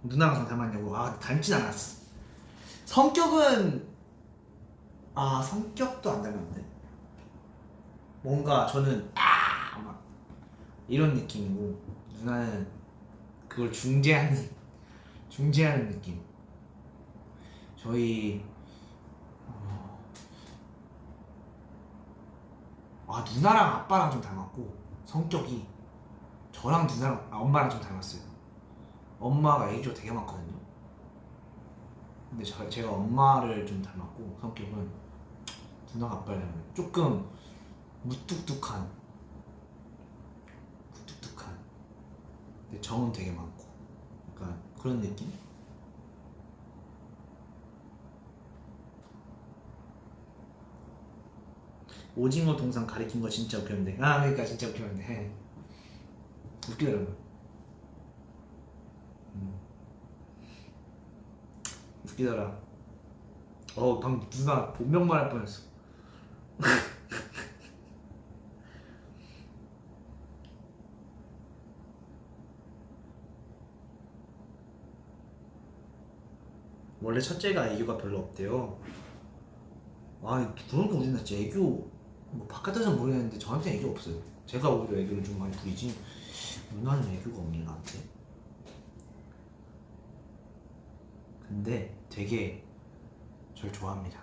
누나랑 좀 닮았냐고. 닮진 않았어. 성격은 성격도 안 닮았는데 뭔가 저는 막 이런 느낌이고 누나는 그걸 중재하는 느낌. 저희 누나랑 아빠랑 좀 닮았고 성격이 저랑 누나랑 엄마랑 좀 닮았어요. 엄마가 애교가 되게 많거든요. 근데 제가 엄마를 좀 닮았고 성격은 누나가 아빠를 닮아요. 조금 무뚝뚝한 근데 정은 되게 많고 약간 그런 느낌? 오징어 동상 가리킨 거 진짜 웃겼는데 그러니까 진짜 웃겼는데 웃기더라고요. 웃기더라. 방금 누나 본명 말할 뻔했어. 원래 첫째가 애교가 별로 없대요. 그런 거 우리는 진짜 애교 뭐 바깥에서는 모르겠는데 저한테 애교 없어요. 제가 오히려 애교를 좀 많이 부리지 누나는 애교가 없니 나한테. 근데 되게 절 좋아합니다.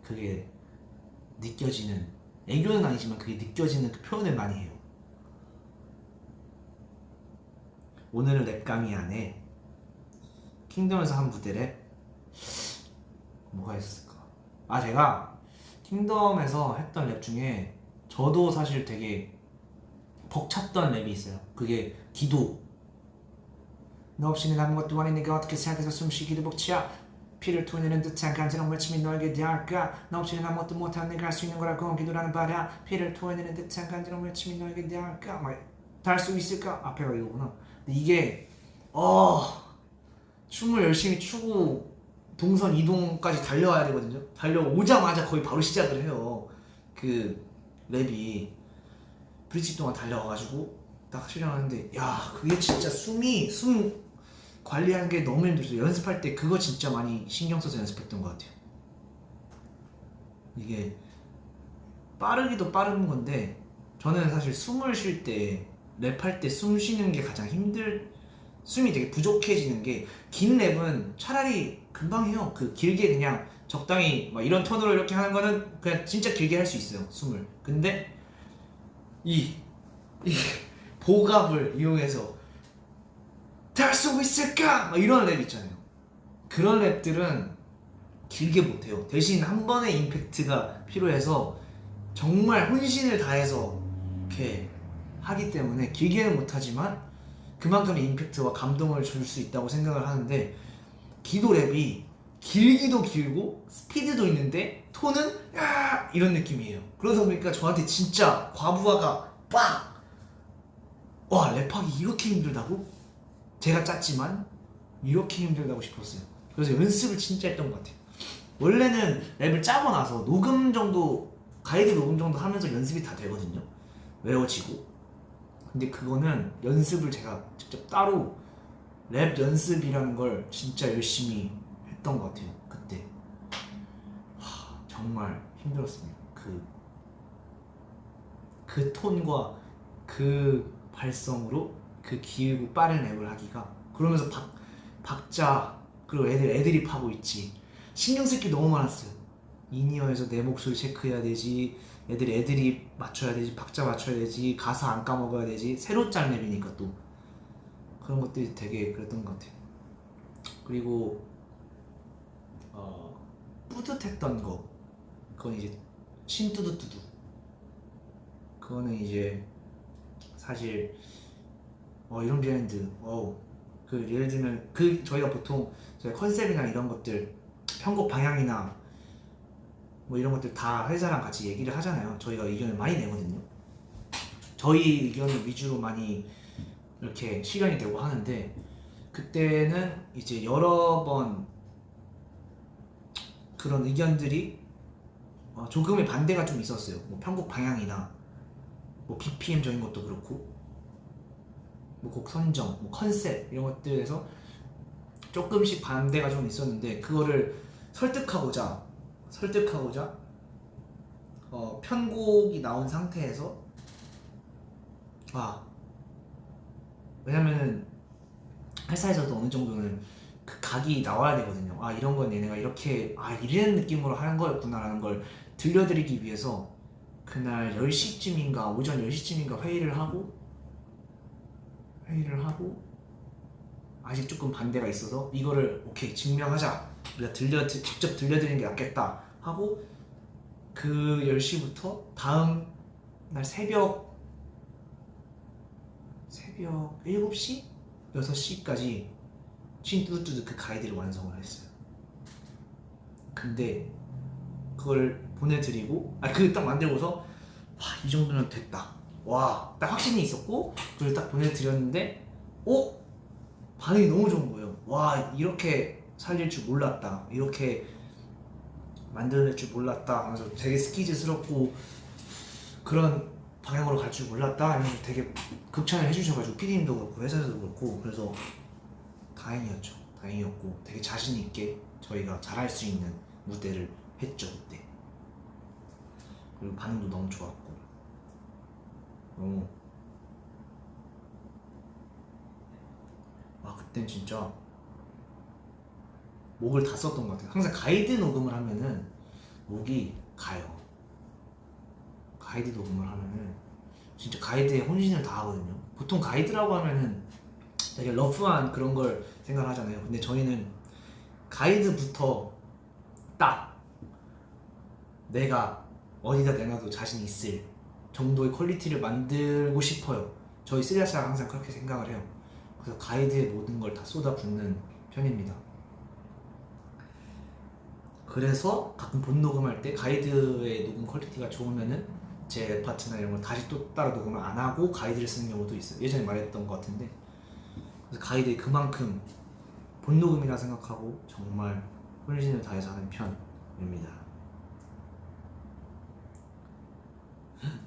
그게 느껴지는 애교는 아니지만 그게 느껴지는 그 표현을 많이 해요. 오늘은 랩 강의 안에 킹덤에서 한 무대 랩 뭐가 있었을까? 제가 킹덤에서 했던 랩 중에 저도 사실 되게 벅찼던 랩이 있어요. 그게 기도. 너 없이는 아무것도 아닌 내가 어떻게 생각해서 숨쉬기도 벅차. 피를 토해내는 듯한 간절한 외침이 너에게 닿을까. 너 없이는 아무것도 못한 내가 할 수 있는 거라고 기도라는 바라. 피를 토해내는 듯한 간절한 외침이 너에게 닿을까. 닿을 수 있을까? 앞에가 이거구나. 근데 이게 춤을 열심히 추고 동선 이동까지 달려와야 되거든요. 달려오자마자 거의 바로 시작을 해요. 그 랩이 브릿지 동안 달려와가지고 딱 수련하는데 그게 진짜 숨 관리하는 게 너무 힘들었어요. 연습할 때 그거 진짜 많이 신경 써서 연습했던 것 같아요. 이게 빠르기도 빠른 건데 저는 사실 숨을 쉴 때 랩할 때 숨 쉬는 게 가장 숨이 되게 부족해지는 게 긴 랩은 차라리 금방 해요. 길게 그냥 적당히 이런 톤으로 이렇게 하는 거는 그냥 진짜 길게 할 수 있어요. 숨을. 근데 이 보갑을 이용해서 닿을 수 있을까? 이런 랩 있잖아요. 그런 랩들은 길게 못해요. 대신 한 번의 임팩트가 필요해서 정말 혼신을 다해서 이렇게 하기 때문에 길게는 못하지만 그만큼의 임팩트와 감동을 줄 수 있다고 생각을 하는데 기도 랩이 길기도 길고 스피드도 있는데 톤은 이런 느낌이에요. 그러다 보니까 저한테 진짜 과부하가 랩하기 이렇게 힘들다고? 제가 짰지만 이렇게 힘들다고 싶었어요. 그래서 연습을 진짜 했던 것 같아요. 원래는 랩을 짜고 나서 가이드 녹음 정도 하면서 연습이 다 되거든요. 외워지고. 근데 그거는 연습을 제가 직접 따로 랩 연습이라는 걸 진짜 열심히 했던 것 같아요. 그때 정말 힘들었습니다. 그 톤과 그 발성으로 그 길고 빠른 랩을 하기가. 그러면서 박자 그리고 애드립하고 있지. 신경 쓸 게 너무 많았어요. 인이어에서 내 목소리 체크해야 되지, 애드립 맞춰야 되지, 박자 맞춰야 되지, 가사 안 까먹어야 되지. 새로 짠 랩이니까 또 그런 것들이 되게 그랬던 것 같아요. 그리고 뿌듯했던 거, 그건 이제 신뚜두뚜두. 그거는 이제 사실 이런 비하인드 예를 들면 저희가 보통 컨셉이나 이런 것들 편곡 방향이나 이런 것들 다 회사랑 같이 얘기를 하잖아요. 저희가 의견을 많이 내거든요. 저희 의견을 위주로 많이 이렇게 실현이 되고 하는데 그때는 이제 여러 번 그런 의견들이 조금의 반대가 좀 있었어요. 편곡 방향이나 BPM적인 것도 그렇고. 뭐 곡 선정, 뭐 컨셉 이런 것들에서 조금씩 반대가 좀 있었는데 그거를 설득하고자 편곡이 나온 상태에서 왜냐면은 회사에서도 어느 정도는 그 각이 나와야 되거든요. 이런 건 얘네가 이렇게 이런 느낌으로 하는 거였구나라는 걸 들려드리기 위해서 그날 10시쯤인가 오전 10시쯤인가 회의를 하고 아직 조금 반대가 있어서 이거를 오케이 증명하자, 우리가 직접 들려드리는 게 낫겠다 하고 그 10시부터 다음 날 새벽 7시? 6시까지 뚜두뚜두 그 가이드를 완성을 했어요. 근데 그걸 보내드리고 그 딱 만들고서 이 정도면 됐다, 딱 확신이 있었고 그걸 딱 보내드렸는데 반응이 너무 좋은 거예요. 이렇게 살릴 줄 몰랐다, 이렇게 만들어낼 줄 몰랐다 하면서 되게 스키즈스럽고 그런 방향으로 갈 줄 몰랐다 하면서 되게 극찬을 해주셔가지고 PD님도 그렇고 회사에서도 그렇고, 그래서 다행이었고 되게 자신 있게 저희가 잘할 수 있는 무대를 했죠 그때. 그리고 반응도 너무 좋았고 그땐 진짜 목을 다 썼던 것 같아요. 항상 가이드 녹음을 하면은 목이 가요. 가이드 녹음을 하면은 진짜 가이드에 혼신을 다 하거든요. 보통 가이드라고 하면은 되게 러프한 그런 걸 생각하잖아요. 근데 저희는 가이드부터 딱 내가 어디다 내놔도 자신 있을 정도의 퀄리티를 만들고 싶어요. 저희 쓰리아샤가 항상 그렇게 생각을 해요. 그래서 가이드에 모든 걸 다 쏟아붓는 편입니다. 그래서 가끔 본 녹음할 때 가이드의 녹음 퀄리티가 좋으면은 제 파트나 이런 걸 다시 또 따로 녹음을 안 하고 가이드를 쓰는 경우도 있어요. 예전에 말했던 것 같은데, 그래서 가이드에 그만큼 본 녹음이라 생각하고 정말 혼신을 다해서 하는 편입니다.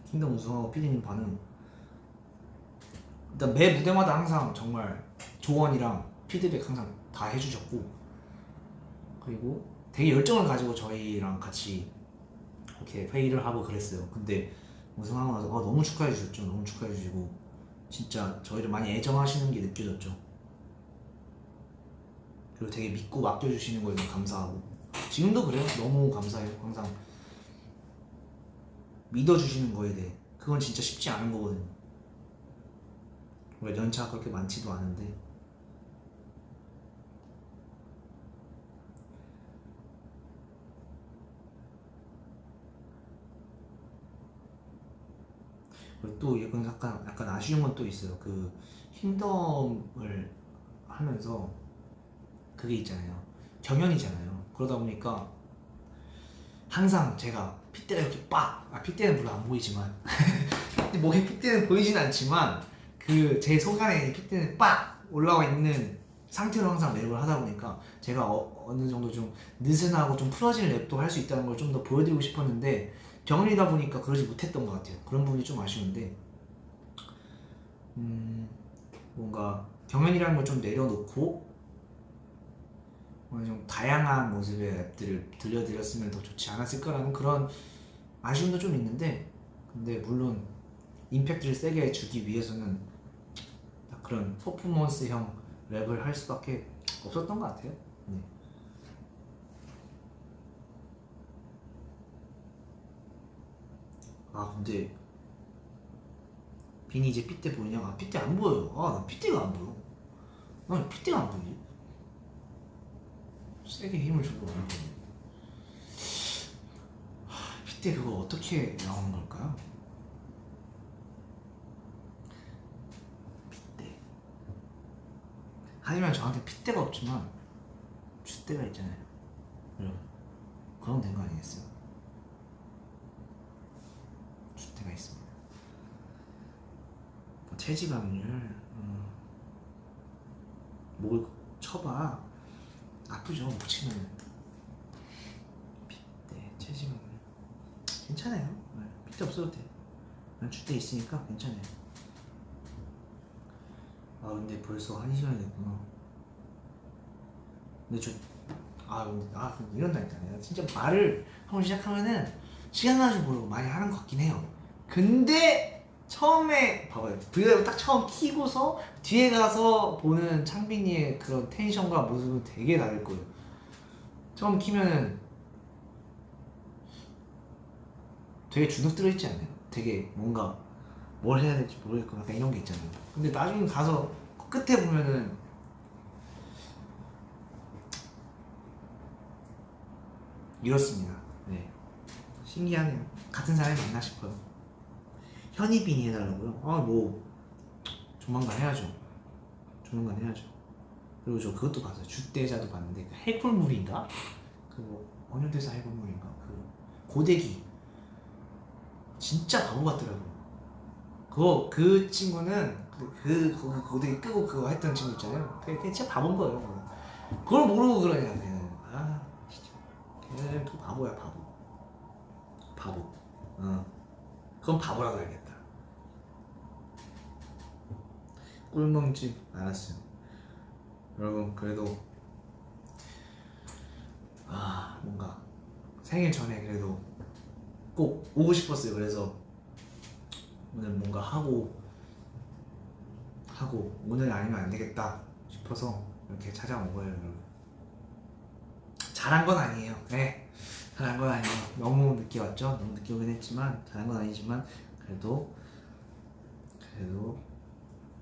킹덤 우승하고 피디님 반응, 일단 매 무대마다 항상 정말 조언이랑 피드백 항상 다 해주셨고, 그리고 되게 열정을 가지고 저희랑 같이 이렇게 회의를 하고 그랬어요. 근데 우승하고 나서 너무 축하해 주셨죠. 너무 축하해 주시고 진짜 저희를 많이 애정하시는 게 느껴졌죠. 그리고 되게 믿고 맡겨주시는 거에 너무 감사하고, 지금도 그래요. 너무 감사해요. 항상 믿어주시는 거에 대해. 그건 진짜 쉽지 않은 거거든요. 우리가 연차가 그렇게 많지도 않은데. 그리고 또 이건 약간 아쉬운 건 또 있어요. 그 킹덤을 하면서 그게 있잖아요. 경연이잖아요. 그러다 보니까 항상 제가 핏대가 이렇게 핏대는 물론 안 보이지만 목에 핏대는 보이진 않지만 그 제 속안에 핏대는 올라와 있는 상태로 항상 랩을 하다 보니까 제가 어느 정도 좀 느슨하고 좀 풀어진 랩도 할 수 있다는 걸 좀 더 보여드리고 싶었는데 경연이다 보니까 그러지 못했던 것 같아요. 그런 부분이 좀 아쉬운데 뭔가 경연이라는 걸 좀 내려놓고 좀 다양한 모습의 랩들을 들려드렸으면 더 좋지 않았을까라는 그런 아쉬움도 좀 있는데, 근데 물론 임팩트를 세게 주기 위해서는 그런 퍼포먼스형 랩을 할 수밖에 없었던 것 같아요. 네. 근데 빈이 이제 핏대 보이냐? 핏대 안 보여요. 나 핏대가 안 보여. 난 핏대가 안 보이지? 세게 힘을 줘도 안 보이네. 핏대 그거 어떻게 나오는 걸까요? 핏대. 하지만 저한테 핏대가 없지만 줏대가 있잖아요. 여러분, 그럼 된 거 아니겠어요? 줏대가 있습니다. 체지방률, 목을 쳐봐. 아프죠, 목 치면. 핏대, 체지방률 괜찮아요. 핏대 없어도 돼. 난 줏대 있으니까 괜찮아요. 아 근데 벌써 1시간이 됐구나. 근데 근데 이런다니까. 내가 진짜 말을 한번 시작하면은 시간 가는 줄 모르고 많이 하는 것 같긴 해요. 근데 처음에 봐봐요. 브이앱 딱 처음 키고서 뒤에 가서 보는 창빈이의 그런 텐션과 모습은 되게 다를 거예요. 처음 키면은 되게 주눅 들어있지 않나요? 되게 뭔가 뭘 해야 될지 모르겠고 약간 이런 게 있잖아요. 근데 나중에 가서 끝에 보면은 이렇습니다. 네, 신기하네요. 같은 사람이 맞나 싶어요. 현이빈이 해달라고요? 아 뭐 조만간 해야죠. 조만간 해야죠. 그리고 저 그것도 봤어요. 주대자도 봤는데 그 해골물인가? 그뭐 원효대사 해골물인가? 그 고데기 진짜 바보 같더라고요. 그 친구는 거기 고데기 끄고 그거 했던 친구 있잖아요. 걔 진짜 바본 거예요. 그걸 모르고 그러냐 걔는. 아 진짜 걔는 그 바보야 바보. 바보. 그건 바보라고 해야겠다. 꿀멍집 알았어요. 여러분 그래도 뭔가 생일 전에 그래도 꼭 오고 싶었어요. 그래서 오늘 뭔가 하고 오늘 아니면 안 되겠다 싶어서 이렇게 찾아온 거예요. 여러분. 잘한 건 아니에요. 네, 잘한 건 아니에요. 너무 늦게 왔죠. 너무 늦게 오긴 했지만 잘한 건 아니지만 그래도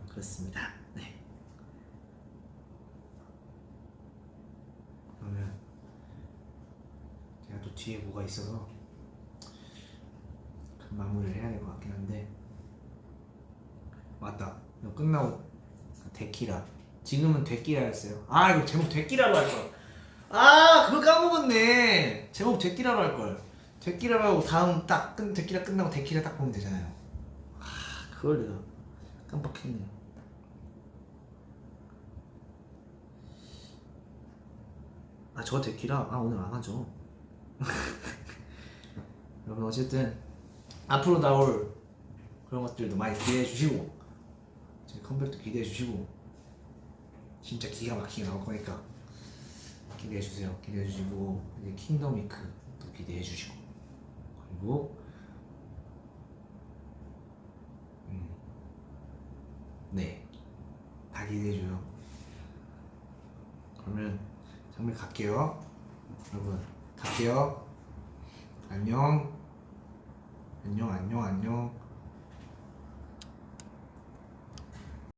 그렇습니다. 네. 그러면 제가 또 뒤에 뭐가 있어서 그 마무리를 해야 될 것 같긴 한데 맞다. 이거 끝나고 데키라. 지금은 데키라였어요. 이거 제목 데키라로 할 걸. 그걸 까먹었네. 제목 데키라로 할 걸. 데키라로 하고 다음 데키라 끝나고 데키라 딱 보면 되잖아요. 그걸 내가 깜빡했네. 저 데키라 오늘 안 하죠. 여러분 어쨌든 앞으로 나올 그런 것들도 많이 기대해 주시고 제 컴백도 기대해 주시고 진짜 기가 막히게 나올 거니까 기대해 주세요. 기대해 주시고 이제 킹덤 위크도 기대해 주시고 그리고 네, 다 기대해 줘요. 그러면 정말 갈게요. 여러분 갈게요. 안녕.